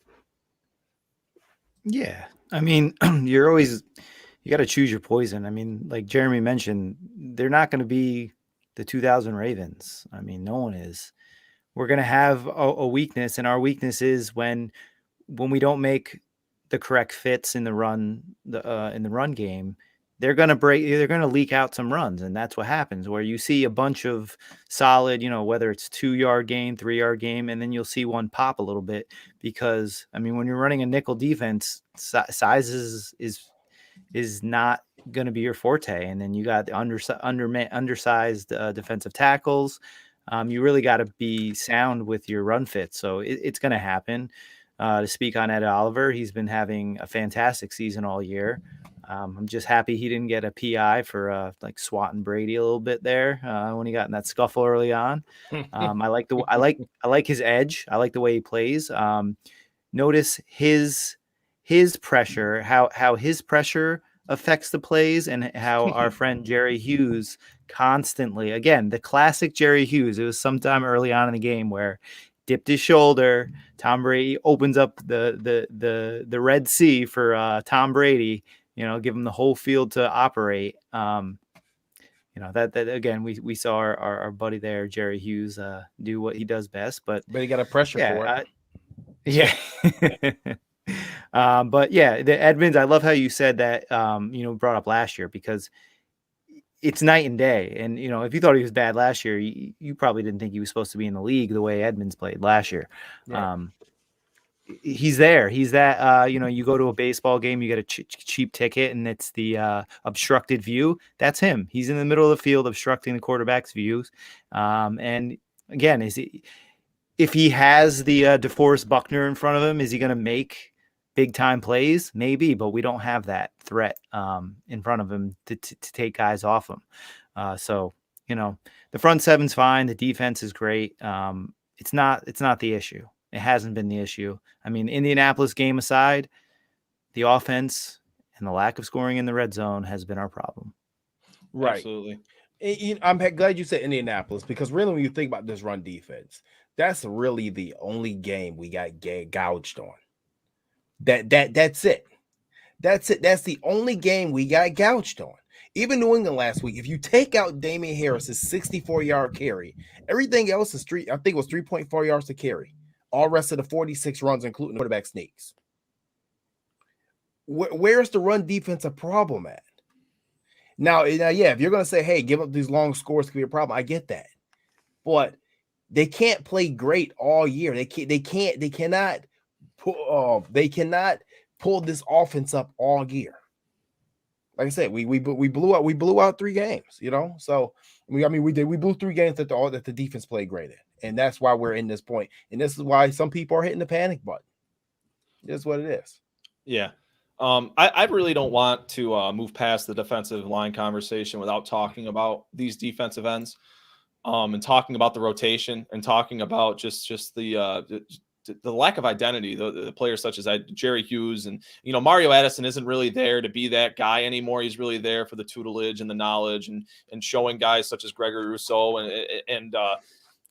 Yeah. I mean, you got to choose your poison. I mean, like Jeremy mentioned, they're not going to be the 2000 Ravens. I mean, no one is. We're going to have a weakness, and our weakness is when we don't make the correct fits in the run game. They're going to leak out some runs, and that's what happens, where you see a bunch of solid, whether it's 2-yard gain, 3-yard game, and then you'll see one pop a little bit, because I mean, when you're running a nickel defense, sizes is not going to be your forte. And then you got the undersized defensive tackles. You really got to be sound with your run fit. So it's going to happen. To speak on Ed Oliver, he's been having a fantastic season all year. I'm just happy he didn't get a PI for swatting Brady a little bit there when he got in that scuffle early on. I like his edge. I like the way he plays. Notice his pressure, how his pressure affects the plays, and how our friend Jerry Hughes constantly, again, the classic Jerry Hughes. It was sometime early on in the game where dipped his shoulder. Tom Brady opens up the Red Sea for Tom Brady, give him the whole field to operate. That again, we saw our buddy there, Jerry Hughes, do what he does best. But he got a pressure for it. Yeah. But yeah, the Edmonds, I love how you said that, brought up last year, because it's night and day. And, if you thought he was bad last year, you probably didn't think he was supposed to be in the league the way Edmonds played last year. Right. He's there. He's that, you go to a baseball game, you get a cheap ticket, and it's the obstructed view. That's him. He's in the middle of the field obstructing the quarterback's views. And again, if he has the DeForest Buckner in front of him, is he going to make big time plays? Maybe, but we don't have that threat in front of him to take guys off him. So the front seven's fine. The defense is great. It's not the issue. It hasn't been the issue. I mean, Indianapolis game aside, the offense and the lack of scoring in the red zone has been our problem. Right. Absolutely. I'm glad you said Indianapolis, because really, when you think about this run defense, that's really the only game we got gouged on. That's it. That's it. That's the only game we got gouged on. Even New England last week, if you take out Damian Harris's 64-yard carry, everything else is I think it was 3.4 yards to carry. All rest of the 46 runs, including quarterback sneaks. Where's the run defense a problem at? Now, yeah, if you're going to say, hey, give up these long scores could be a problem, I get that. But they can't play great all year. They cannot pull this offense up all year. Like I said, we blew out 3 games, So we blew 3 games that the defense played great in. And that's why we're in this point. And this is why some people are hitting the panic button. That's what it is. Yeah. I really don't want to move past the defensive line conversation without talking about these defensive ends, and talking about the rotation, and talking about just the lack of identity. The players such as Jerry Hughes, and Mario Addison isn't really there to be that guy anymore. He's really there for the tutelage and the knowledge, and showing guys such as Gregory Rousseau and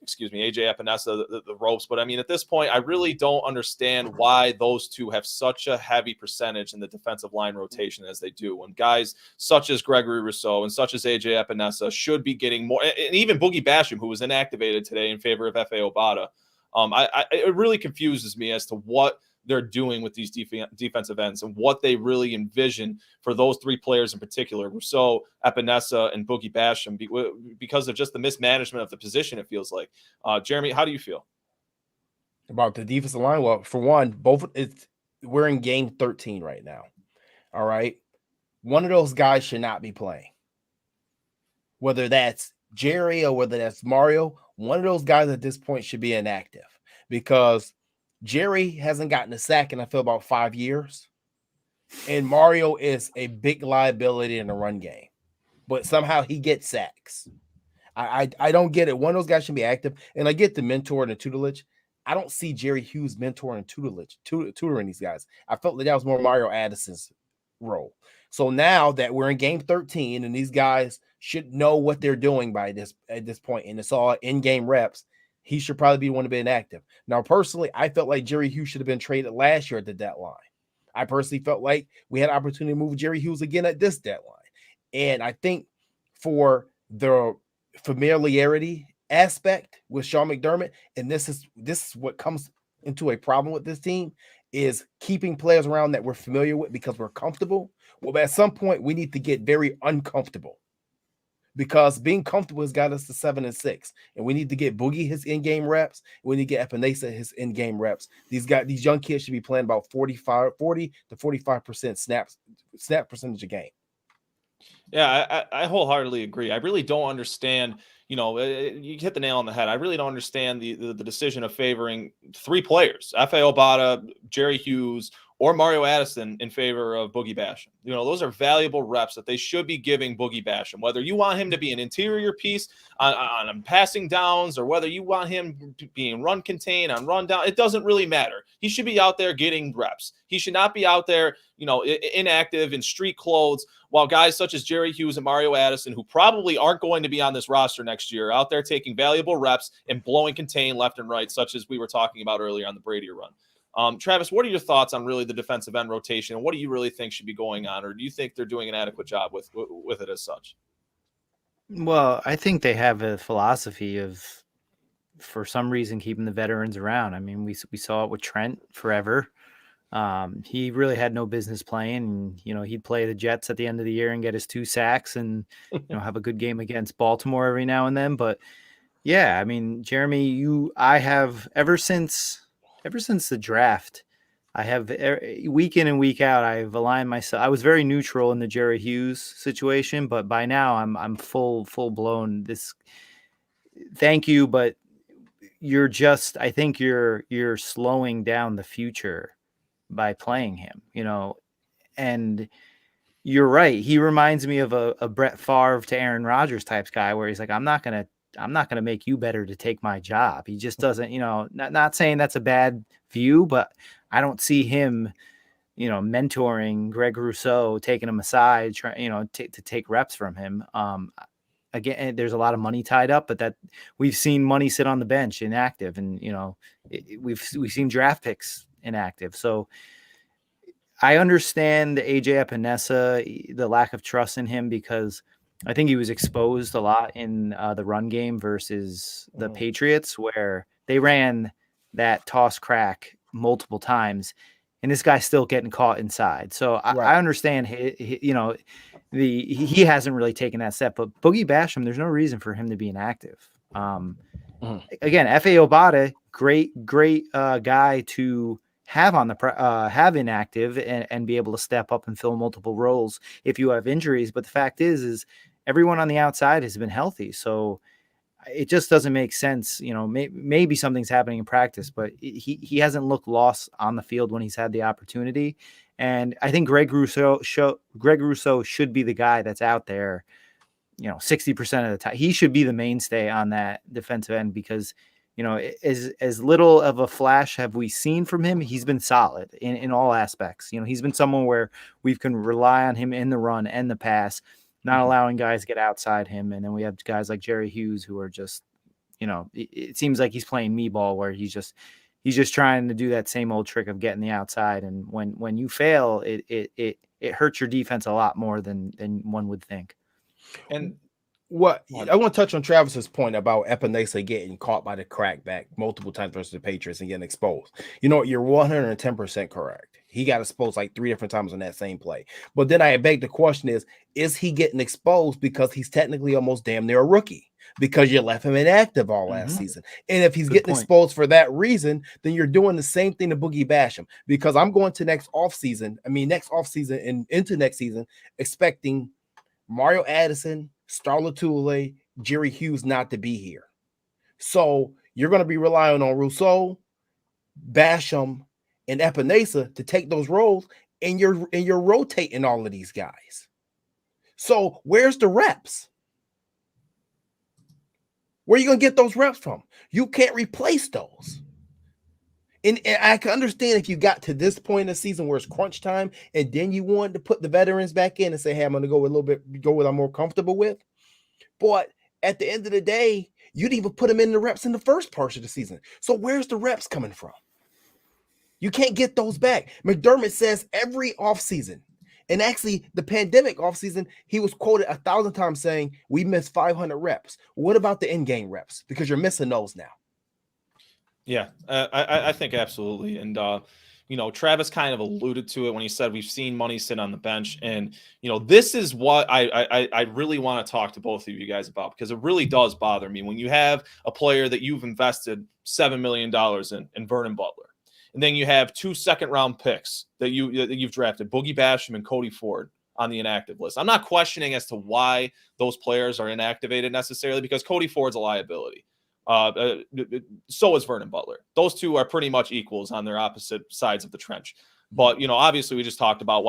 AJ Epinesa the ropes. But I mean, at this point, I really don't understand why those two have such a heavy percentage in the defensive line rotation as they do, when guys such as Gregory Rousseau and such as AJ Epinesa should be getting more, and even Boogie Basham, who was inactivated today in favor of F.A. Obata. It really confuses me as to what they're doing with these defensive ends, and what they really envision for those 3 players in particular, Rousseau, Epinesa, and Boogie Basham, because of just the mismanagement of the position, it feels like. Jeremy, how do you feel about the defensive line? Well, for one, we're in game 13 right now. All right. One of those guys should not be playing. Whether that's Jerry or whether that's Mario, one of those guys at this point should be inactive, because Jerry hasn't gotten a sack in, I feel, about 5 years. And Mario is a big liability in the run game, but somehow he gets sacks. I don't get it. One of those guys should be active. And I get the mentor and the tutelage. I don't see Jerry Hughes mentoring and tutoring these guys. I felt that was more Mario Addison's role. So now that we're in game 13 and these guys should know what they're doing at this point, and it's all in-game reps, he should probably be one to be inactive. Now, personally, I felt like Jerry Hughes should have been traded last year at the deadline. I personally felt like we had an opportunity to move Jerry Hughes again at this deadline. And I think for the familiarity aspect with Sean McDermott, and this is what comes into a problem with this team, is keeping players around that we're familiar with because we're comfortable. Well, at some point, we need to get very uncomfortable, because being comfortable has got us to 7-6, and we need to get Boogie his in-game reps. We need to get Epinesa his in-game reps. These young kids should be playing about 40 to 45% snap percentage a game. Yeah, I wholeheartedly agree. I really don't understand. You hit the nail on the head. I really don't understand the decision of favoring 3 players: F.A. Obata, Jerry Hughes, or Mario Addison in favor of Boogie Basham. Those are valuable reps that they should be giving Boogie Basham, whether you want him to be an interior piece on passing downs, or whether you want him being run contain on run down. It doesn't really matter. He should be out there getting reps. He should not be out there, inactive in street clothes, while guys such as Jerry Hughes and Mario Addison, who probably aren't going to be on this roster next year, out there taking valuable reps and blowing contain left and right, such as we were talking about earlier on the Brady run. Travis, what are your thoughts on really the defensive end rotation, and what do you really think should be going on, or do you think they're doing an adequate job with it as such? Well, I think they have a philosophy of, for some reason, keeping the veterans around. I mean, we saw it with Trent forever. He really had no business playing. And, he'd play the Jets at the end of the year and get his 2 sacks and, have a good game against Baltimore every now and then. But yeah, I mean, Jeremy, I have ever since the draft, I have week in and week out, I've aligned myself. I was very neutral in the Jerry Hughes situation, but by now I'm full blown. Thank you, but I think you're slowing down the future by playing him, and you're right. He reminds me of a Brett Favre to Aaron Rodgers type guy where he's like, I'm not going to make you better to take my job. He just doesn't, not saying that's a bad view, but I don't see him, mentoring Greg Rousseau, taking him aside, to take reps from him. Again, there's a lot of money tied up, but that we've seen money sit on the bench inactive, and we've seen draft picks inactive. So I understand the AJ Epinesa, the lack of trust in him, because I think he was exposed a lot in the run game versus the Patriots, where they ran that toss crack multiple times, and this guy's still getting caught inside. So I understand, he hasn't really taken that step, but Boogie Basham, there's no reason for him to be inactive. Again, F.A. Obata, great guy to have on have inactive and be able to step up and fill multiple roles if you have injuries. But the fact is everyone on the outside has been healthy. So it just doesn't make sense. Maybe something's happening in practice, but he hasn't looked lost on the field when he's had the opportunity. And I think Greg Rousseau should be the guy that's out there, 60% of the time. He should be the mainstay on that defensive end, because as little of a flash have we seen from him, he's been solid in all aspects. He's been someone where we can rely on him in the run and the pass, not allowing guys to get outside him. And then we have guys like Jerry Hughes who are just, it seems like he's playing me ball, where he's just trying to do that same old trick of getting the outside. And when you fail, it hurts your defense a lot more than one would think. And I want to touch on Travis's point about Epinesa getting caught by the crackback multiple times versus the Patriots and getting exposed. You're 110% correct. He got exposed like 3 different times on that same play. But then I beg the question is he getting exposed because he's technically almost damn near a rookie? Because you left him inactive all last season. And if he's getting exposed for that reason, then you're doing the same thing to Boogie Basham. Because I'm going to next offseason and into next season, expecting Mario Addison, Star Lotulelei, Jerry Hughes not to be here. So you're going to be relying on Rousseau, Basham, and Epinesa to take those roles, and you're rotating all of these guys. So where's the reps? Where are you going to get those reps from? You can't replace those. And I can understand if you got to this point in the season where it's crunch time, and then you wanted to put the veterans back in and say, hey, I'm going to go what I'm more comfortable with. But at the end of the day, you didn't even put them in the reps in the first part of the season. So where's the reps coming from? You can't get those back. McDermott says every offseason, and actually the pandemic offseason, he was quoted 1,000 times saying, we missed 500 reps. What about the in-game reps? Because you're missing those now. Yeah, I think absolutely. And, Travis kind of alluded to it when he said we've seen money sit on the bench. And, this is what I really want to talk to both of you guys about, because it really does bother me when you have a player that you've invested $7 million in Vernon Butler. And then you have 2 second-round picks that you've drafted, Boogie Basham and Cody Ford, on the inactive list. I'm not questioning as to why those players are inactivated necessarily, because Cody Ford's a liability. So is Vernon Butler. Those two are pretty much equals on their opposite sides of the trench. But obviously, we just talked about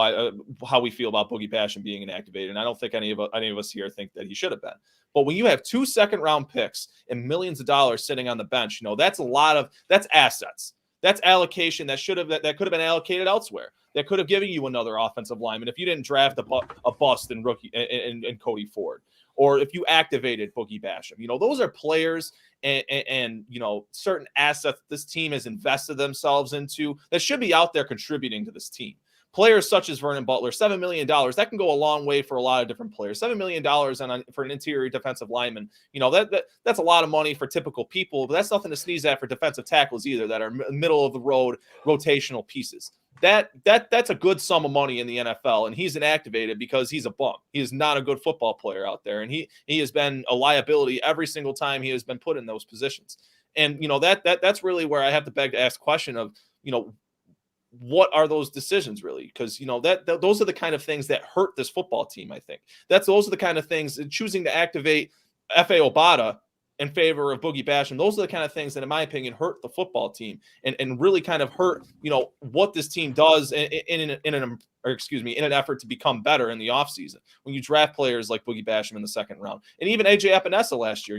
how we feel about Boogie Basham being inactivated, and I don't think any of us here think that he should have been. But when you have 2 second-round picks and millions of dollars sitting on the bench, that's that's assets. That's allocation that could have been allocated elsewhere. That could have given you another offensive lineman if you didn't draft a bust in rookie and Cody Ford, or if you activated Boogie Basham. Those are players and certain assets this team has invested themselves into that should be out there contributing to this team. Players such as Vernon Butler, $7 million, that can go a long way for a lot of different players. $7 million for an interior defensive lineman, that's a lot of money for typical people, but that's nothing to sneeze at for defensive tackles either that are middle of the road rotational pieces. That's a good sum of money in the NFL, and he's inactivated because he's a bum. He is not a good football player out there, and he has been a liability every single time he has been put in those positions. And that's really where I have to beg to ask the question of what are those decisions really? Because those are the kind of things that hurt this football team. I think those are the kind of things, choosing to activate F.A. Obata in favor of Boogie Basham. Those are the kind of things that, in my opinion, hurt the football team and really kind of hurt what this team does in an effort to become better in the offseason. When you draft players like Boogie Basham in the second round, and even AJ Epinesa last year,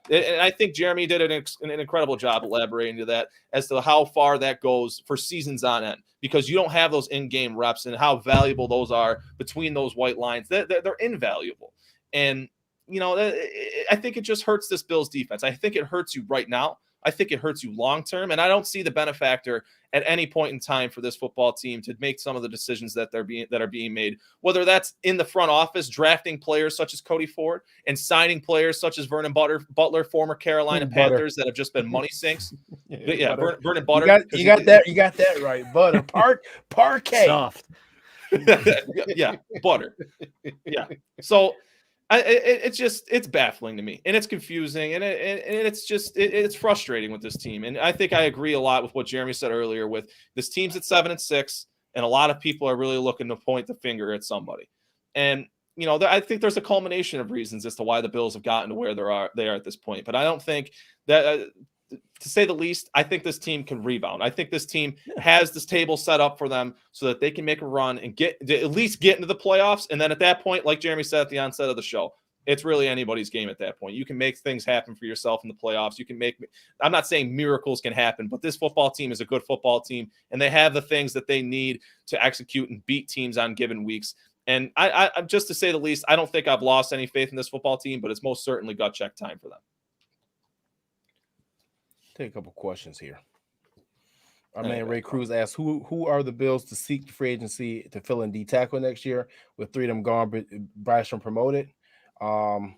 and I think Jeremy did an incredible job elaborating to that as to how far that goes for seasons on end, because you don't have those in-game reps and how valuable those are between those white lines. They're invaluable. And, I think it just hurts this Bills defense. I think it hurts you right now. I think it hurts you long-term. And I don't see the benefactor at any point in time for this football team to make some of the decisions that are being made, whether that's in the front office, drafting players such as Cody Ford and signing players such as Vernon Butler, former Carolina Panthers that have just been money sinks. Vernon Butter. You got that right. Butter. Parquet. Soft. Yeah, butter. Yeah. So it's baffling to me, and it's confusing, and it's frustrating with this team. And I think I agree a lot with what Jeremy said earlier. With this team's at 7-6, and a lot of people are really looking to point the finger at somebody. And I think there's a culmination of reasons as to why the Bills have gotten to where they are at this point. But I don't think that. To say the least, I think this team can rebound. I think this team has this table set up for them so that they can make a run and at least get into the playoffs. And then at that point, like Jeremy said at the onset of the show, it's really anybody's game at that point. You can make things happen for yourself in the playoffs. I'm not saying miracles can happen, but this football team is a good football team, and they have the things that they need to execute and beat teams on given weeks. And I just to say the least, I don't think I've lost any faith in this football team, but it's most certainly gut check time for them. Take a couple questions here. Our man Ray Cruz asks, who are the Bills to seek free agency to fill in D tackle next year with 3 of them gone, Bryson promoted? Off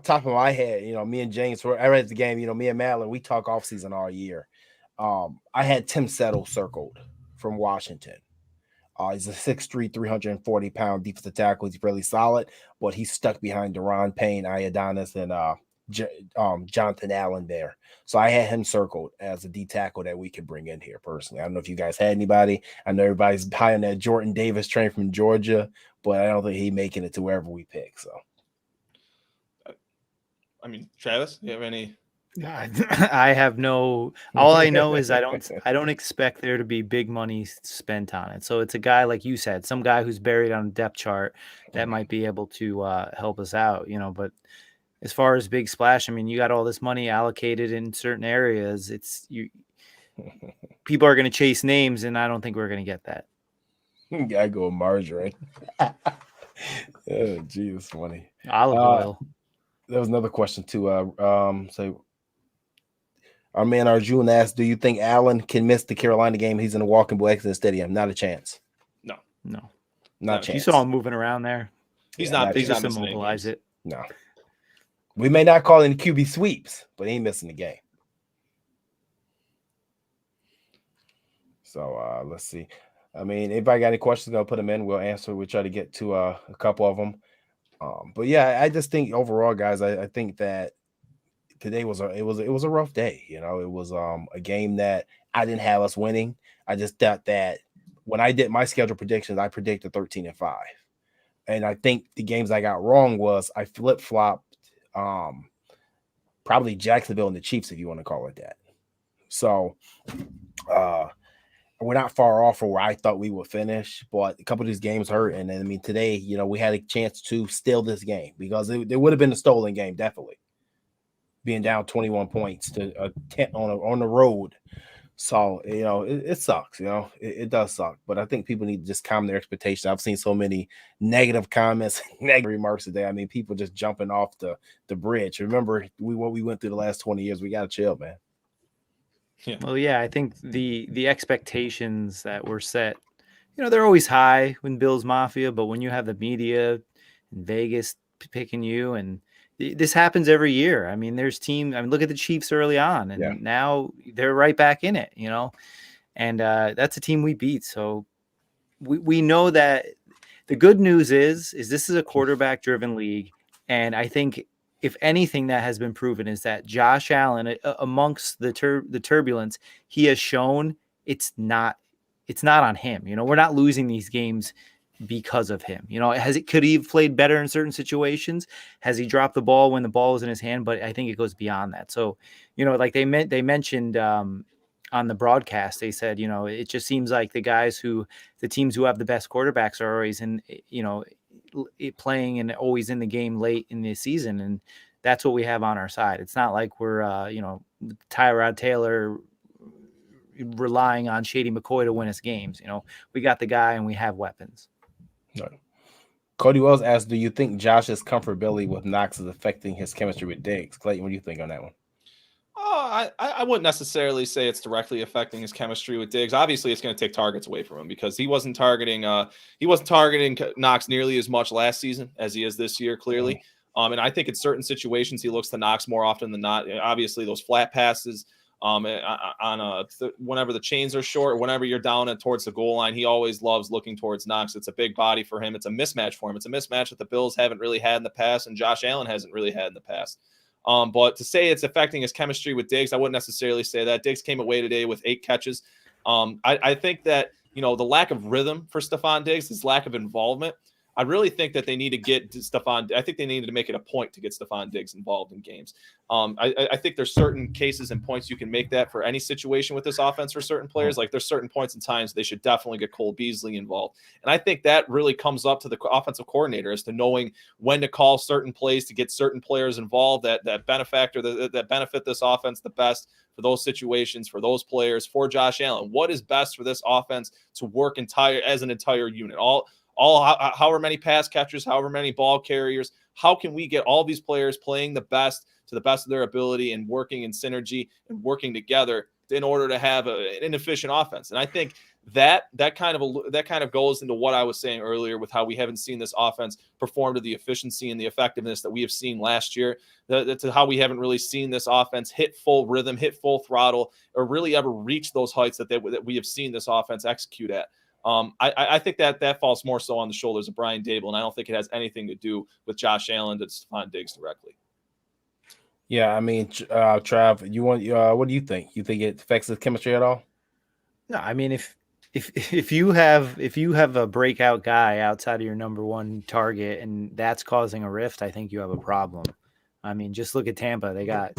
top of my head, me and James, I read the game, me and Madeline, we talk off season all year. I had Tim Settle circled from Washington. He's a 6'3", 340-pound defensive tackle. He's really solid, but he's stuck behind Deron Payne, Iodonis, and Jonathan Allen there. So I had him circled as a D tackle that we could bring in here personally. I don't know if you guys had anybody. I know everybody's high on that Jordan Davis train from Georgia, but I don't think he's making it to wherever we pick. So, I mean, Travis, you have any? I have no. All I know is I don't expect there to be big money spent on it. So it's a guy like you said, some guy who's buried on a depth chart that might be able to help us out. But as far as big splash, I mean, you got all this money allocated in certain areas. People are going to chase names, and I don't think we're going to get that. I go with margarine. Oh, gee, it's funny. Olive oil. There was another question too. So our man Arjun asked, "Do you think Allen can miss the Carolina game? He's in a walking Blue Exit Stadium. Not a chance. No, not a chance. You saw him moving around there. He's not. He's just not immobilize it. No. We may not call it QB sweeps, but he ain't missing the game. So let's see. I mean, anybody got any questions, gonna put them in. We'll answer. We'll try to get to a couple of them. But yeah, I just think overall, guys, I think that today was a rough day. It was a game that I didn't have us winning. I just thought that when I did my schedule predictions, I predicted 13-5. And I think the games I got wrong was I flip-flopped probably Jacksonville and the Chiefs, if you want to call it that. So we're not far off from where I thought we would finish, but a couple of these games hurt. And I mean, today, we had a chance to steal this game because it would have been a stolen game, definitely. Being down 21 points to on the road. So, it sucks, it does suck, but I think people need to just calm their expectations. I've seen so many negative comments, negative remarks today. I mean, people just jumping off the bridge. Remember what we went through the last 20 years. We got to chill, man. Yeah. Well, yeah, I think the expectations that were set, they're always high when Bills Mafia, but when you have the media in Vegas picking you, and this happens every year. I mean, look at the Chiefs early on, and now they're right back in it, and that's a team we beat. So we know that the good news is this is a quarterback driven league. And I think if anything that has been proven is that Josh Allen, amongst the turbulence, he has shown it's not on him. We're not losing these games because of him. Could he have played better in certain situations? Has he dropped the ball when the ball was in his hand? But I think it goes beyond that. So, like they mentioned on the broadcast, they said, it just seems like the teams who have the best quarterbacks are always in, playing and always in the game late in the season. And that's what we have on our side. It's not like we're, Tyrod Taylor relying on Shady McCoy to win us games. We got the guy and we have weapons. No. Cody Wells asked, do you think Josh's comfortability with Knox is affecting his chemistry with Diggs? Clayton, what do you think on that one? I wouldn't necessarily say it's directly affecting his chemistry with Diggs. Obviously, it's going to take targets away from him because he wasn't targeting Knox nearly as much last season as he is this year, clearly. And I think in certain situations he looks to Knox more often than not. Obviously, those flat passes whenever the chains are short, whenever you're down and towards the goal line, he always loves looking towards Knox. It's a big body for him. It's a mismatch for him. It's a mismatch that the Bills haven't really had in the past, and Josh Allen hasn't really had in the past. But to say it's affecting his chemistry with Diggs, I wouldn't necessarily say that. Diggs came away today with 8 catches. I think that, the lack of rhythm for Stephon Diggs, his lack of involvement, I really think that they need to get Stephon. I think they needed to make it a point to get Stephon Diggs involved in games. I think there's certain cases and points you can make that for any situation with this offense for certain players. Like there's certain points and times they should definitely get Cole Beasley involved. And I think that really comes up to the offensive coordinator as to knowing when to call certain plays to get certain players involved that benefit this offense the best for those situations, for those players, for Josh Allen. What is best for this offense to work as an entire unit? However many pass catchers, however many ball carriers, how can we get all these players playing to the best of their ability and working in synergy and working together in order to have an efficient offense? And I think that kind of goes into what I was saying earlier with how we haven't seen this offense perform to the efficiency and the effectiveness that we have seen last year, to how we haven't really seen this offense hit full rhythm, hit full throttle, or really ever reach those heights that we have seen this offense execute at. I think that falls more so on the shoulders of Brian Daboll, and I don't think it has anything to do with Josh Allen to Stephon Diggs directly. Yeah, I mean, Trav, what do you think? You think it affects the chemistry at all? No, I mean, if you have a breakout guy outside of your number one target and that's causing a rift, I think you have a problem. I mean, just look at Tampa. They got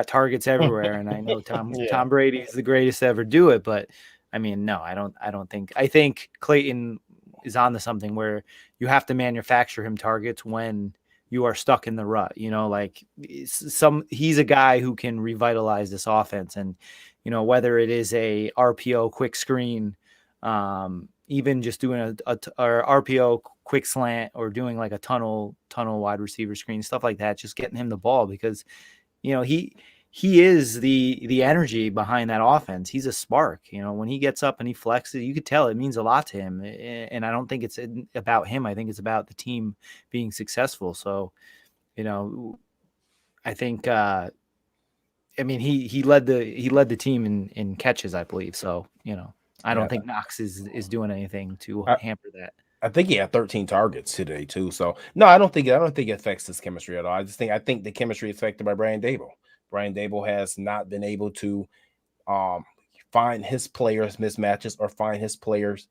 targets everywhere, and I know Tom Brady is the greatest to ever do it, but I mean, no, I think Clayton is onto something where you have to manufacture him targets when you are stuck in the rut. He's a guy who can revitalize this offense, and whether it is a RPO quick screen, even just doing a RPO quick slant, or doing like a tunnel wide receiver screen, stuff like that, just getting him the ball, because he is the energy behind that offense. He's a spark. When he gets up and he flexes, you could tell it means a lot to him. And I don't think it's about him. I think it's about the team being successful. So, I think, I mean, he led the team in catches, I believe. So, I don't think Knox is doing anything to hamper that. I think he had 13 targets today too. So no, I don't think it affects his chemistry at all. I think the chemistry is affected by Brian Daboll. Brian Daboll has not been able to find his players mismatches, or find his players,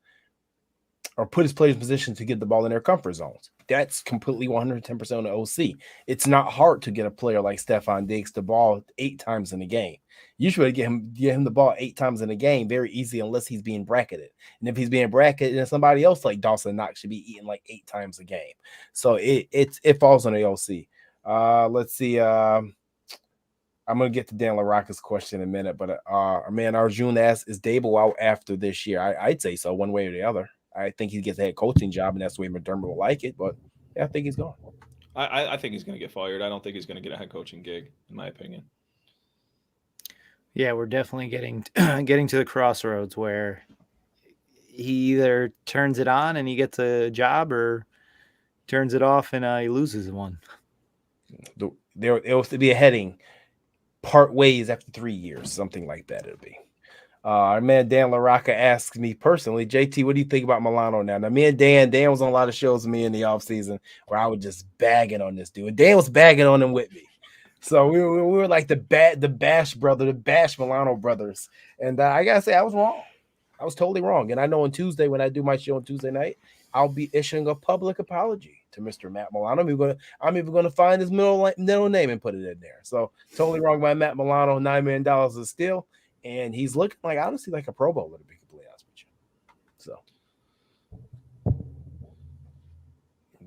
or put his players in position to get the ball in their comfort zones. That's completely 110% on the OC. It's not hard to get a player like Stephon Diggs the ball 8 times in a game. You should get him the ball 8 times in a game very easy, unless he's being bracketed. And if he's being bracketed, then somebody else like Dawson Knox should be eating like 8 times a game. So it falls on the OC. Let's see. I'm gonna get to Dan LaRocca's question in a minute, but our man Arjun asks, is Dable out after this year? I'd say so, one way or the other. I think he gets a head coaching job, and that's the way McDermott will like it. But yeah, I think he's gone. I think he's going to get fired. I don't think he's going to get a head coaching gig, in my opinion. Yeah, we're definitely getting getting to the crossroads where he either turns it on and he gets a job, or turns it off and he loses one. There will be a heading part ways after 3 years, something like that. It'll be. Our man Dan LaRocca asks me personally, JT, what do you think about Milano now? Now, me and Dan was on a lot of shows with me in the offseason where I was just bagging on this dude. And Dan was bagging on him with me. So we were like the Bash Milano brothers. And I got to say, I was wrong. I was totally wrong. And I know on Tuesday, when I do my show on Tuesday night, I'll be issuing a public apology to Mr. Matt Milano. I'm even going to find his middle name and put it in there. So totally wrong by Matt Milano. $9 million is still. And he's looking like, honestly, like a Pro Bowler, to be completely honest with you. So,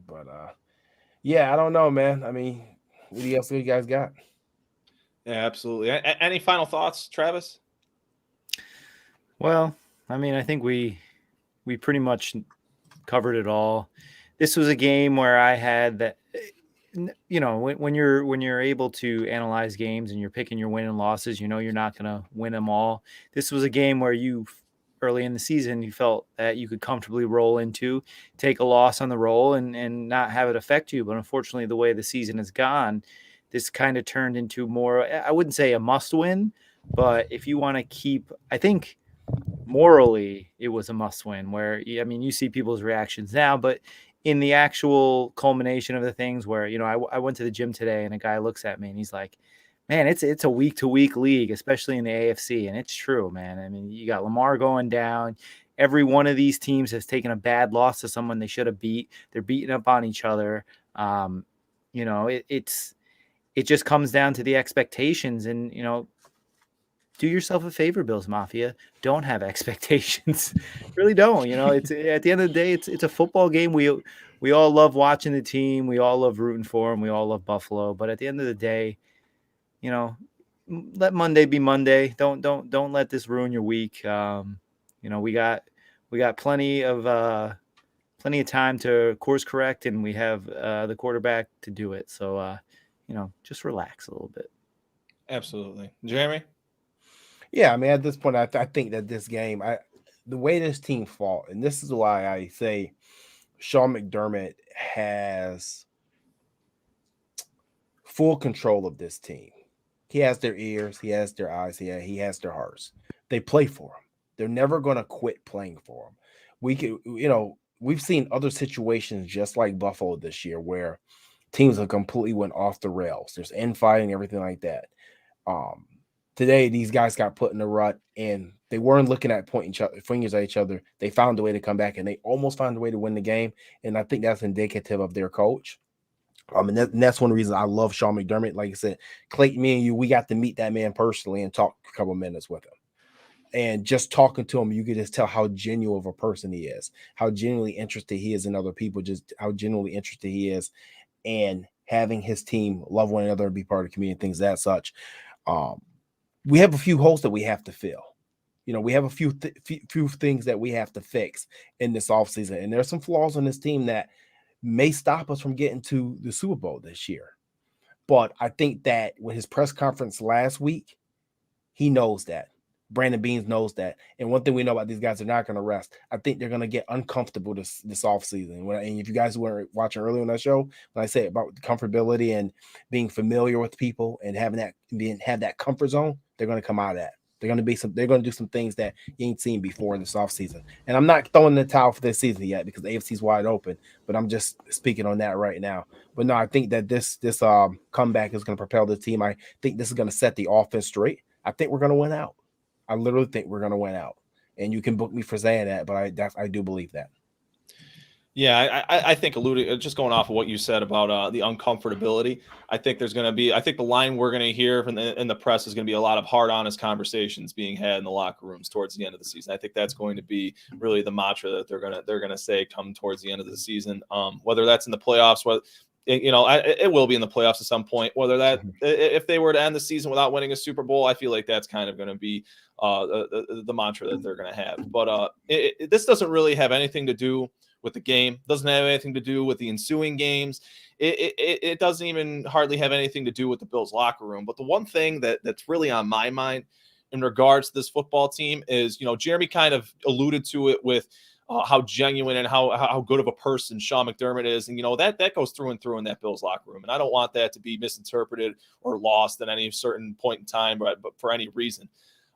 but yeah, I don't know, man. I mean, what else you guys got? Yeah, absolutely. Any final thoughts, Travis? Well, I mean, I think we pretty much covered it all. This was a game where I had that, when you're able to analyze games and you're picking your win and losses, you're not going to win them all. This was a game where early in the season, you felt that you could comfortably roll into, take a loss on the roll and not have it affect you. But unfortunately, the way the season has gone, this kind of turned into more, I wouldn't say a must win, but if you want to keep, I think morally it was a must win, where, I mean, you see people's reactions now, but in the actual culmination of the things where, I went to the gym today and a guy looks at me and he's like, man, it's a week to week league, especially in the AFC. And it's true, man. I mean, you got Lamar going down. Every one of these teams has taken a bad loss to someone they should have beat. They're beating up on each other. It just comes down to the expectations, and, do yourself a favor, Bills Mafia. Don't have expectations. Really don't. It's at the end of the day, it's a football game. We all love watching the team. We all love rooting for them. We all love Buffalo. But at the end of the day, let Monday be Monday. Don't let this ruin your week. We got plenty of time to course correct, and we have the quarterback to do it. So just relax a little bit. Absolutely. Jeremy? Yeah, I mean, at this point, I think that this game, the way this team fought, and this is why I say Sean McDermott has full control of this team. He has their ears, he has their eyes, he has their hearts. They play for him. They're never going to quit playing for him. We've seen other situations just like Buffalo this year where teams have completely went off the rails. There's infighting, everything like that. Today, these guys got put in a rut, and they weren't looking at pointing fingers at each other. They found a way to come back, and they almost found a way to win the game. And I think that's indicative of their coach. And that's one reason I love Sean McDermott. Like I said, Clayton, me and you, we got to meet that man personally and talk a couple minutes with him. And just talking to him, you can just tell how genuine of a person he is, how genuinely interested he is in other people, just how genuinely interested he is in having his team love one another and be part of the community and things that such. We have a few holes that we have to fill. We have a few things that we have to fix in this offseason. And there's some flaws on this team that may stop us from getting to the Super Bowl this year. But I think that with his press conference last week, he knows that. Brandon Beans knows that. And one thing we know about these guys, they're not going to rest. I think they're going to get uncomfortable this offseason. And if you guys were watching earlier on that show, when I say about comfortability and being familiar with people and have that comfort zone, they're going to come out of that. They're going to do some things that you ain't seen before in this offseason. And I'm not throwing the towel for this season yet because the AFC's wide open, but I'm just speaking on that right now. But no, I think that this comeback is going to propel the team. I think this is going to set the offense straight. I think we're going to win out. I literally think we're going to win out. And you can book me for saying that, but I do believe that. Yeah, I think just going off of what you said about the uncomfortability, I think the line we're going to hear in the press is going to be a lot of hard, honest conversations being had in the locker rooms towards the end of the season. I think that's going to be really the mantra that they're going to say come towards the end of the season. Whether that's in the playoffs, it will be in the playoffs at some point. Whether that if they were to end the season without winning a Super Bowl, I feel like that's kind of going to be the mantra that they're going to have. But this doesn't really have anything to do with the game. Doesn't have anything to do with the ensuing games. It doesn't even hardly have anything to do with the Bills locker room. But the one thing that's really on my mind in regards to this football team is, Jeremy kind of alluded to it with how genuine and how good of a person Sean McDermott is. And, that goes through and through in that Bills locker room. And I don't want that to be misinterpreted or lost at any certain point in time, but for any reason.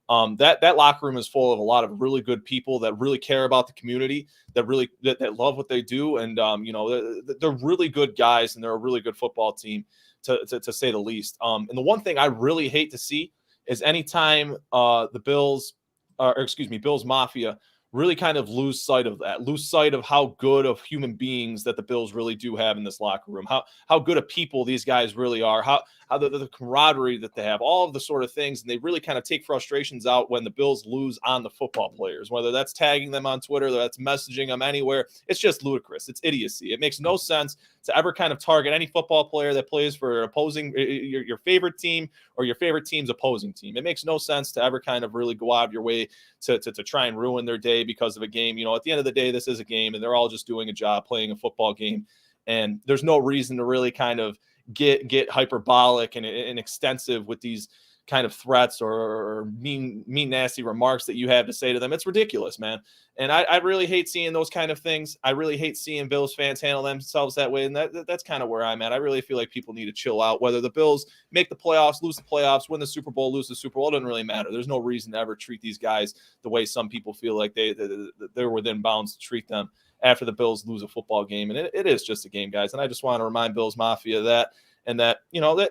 That locker room is full of a lot of really good people that really care about the community, that love what they do. And, they're really good guys, and they're a really good football team to say the least. And the one thing I really hate to see is anytime the Bills Mafia really kind of lose sight of how good of human beings that the Bills really do have in this locker room, how good of people these guys really are, how the camaraderie that they have, all of the sort of things. And they really kind of take frustrations out when the Bills lose on the football players, whether that's tagging them on Twitter, or that's messaging them anywhere. It's just ludicrous. It's idiocy. It makes no sense to ever kind of target any football player that plays for opposing your favorite team or your favorite team's opposing team. It makes no sense to ever kind of really go out of your way to try and ruin their day because of a game. At the end of the day, this is a game, and they're all just doing a job playing a football game. And there's no reason to really kind of get hyperbolic and extensive with these kind of threats or mean, nasty remarks that you have to say to them. It's ridiculous, man. And I really hate seeing those kind of things. I really hate seeing Bills fans handle themselves that way. And that's kind of where I'm at. I really feel like people need to chill out. Whether the Bills make the playoffs, lose the playoffs, win the Super Bowl, lose the Super Bowl, it doesn't really matter. There's no reason to ever treat these guys the way some people feel like they're within bounds to treat them after the Bills lose a football game. And it is just a game, guys. And I just want to remind Bills Mafia that,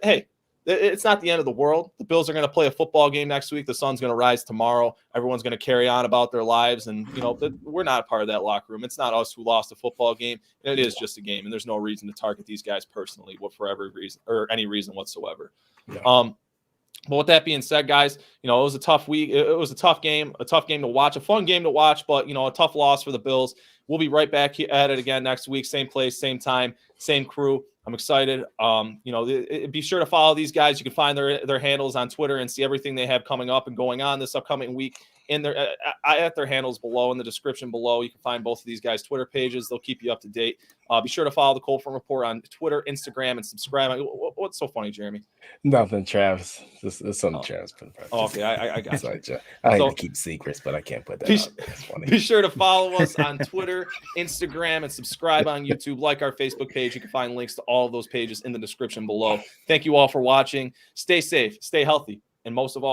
hey, it's not the end of the world. The Bills are going to play a football game next week. The sun's going to rise tomorrow. Everyone's going to carry on about their lives. And, we're not a part of that locker room. It's not us who lost a football game. It is just a game. And there's no reason to target these guys personally for every reason or any reason whatsoever. Yeah. But with that being said, guys, it was a tough week. It was a tough game to watch, a fun game to watch, but, a tough loss for the Bills. We'll be right back at it again next week. Same place, same time, same crew. I'm excited. Be sure to follow these guys. You can find their handles on Twitter and see everything they have coming up and going on this upcoming week at their handles below in the description below. You can find both of these guys' Twitter pages. They'll keep you up to date. Be sure to follow the Cold Front Report on Twitter, Instagram, and subscribe. What's so funny, Jeremy? Nothing, Travis. It's something Travis put in front. Okay, I got you. I like to keep secrets, but I can't put that out. It's funny. Be sure to follow us on Twitter, Instagram, and subscribe on YouTube. Like our Facebook page. You can find links to all of those pages in the description below. Thank you all for watching. Stay safe, stay healthy, and most of all,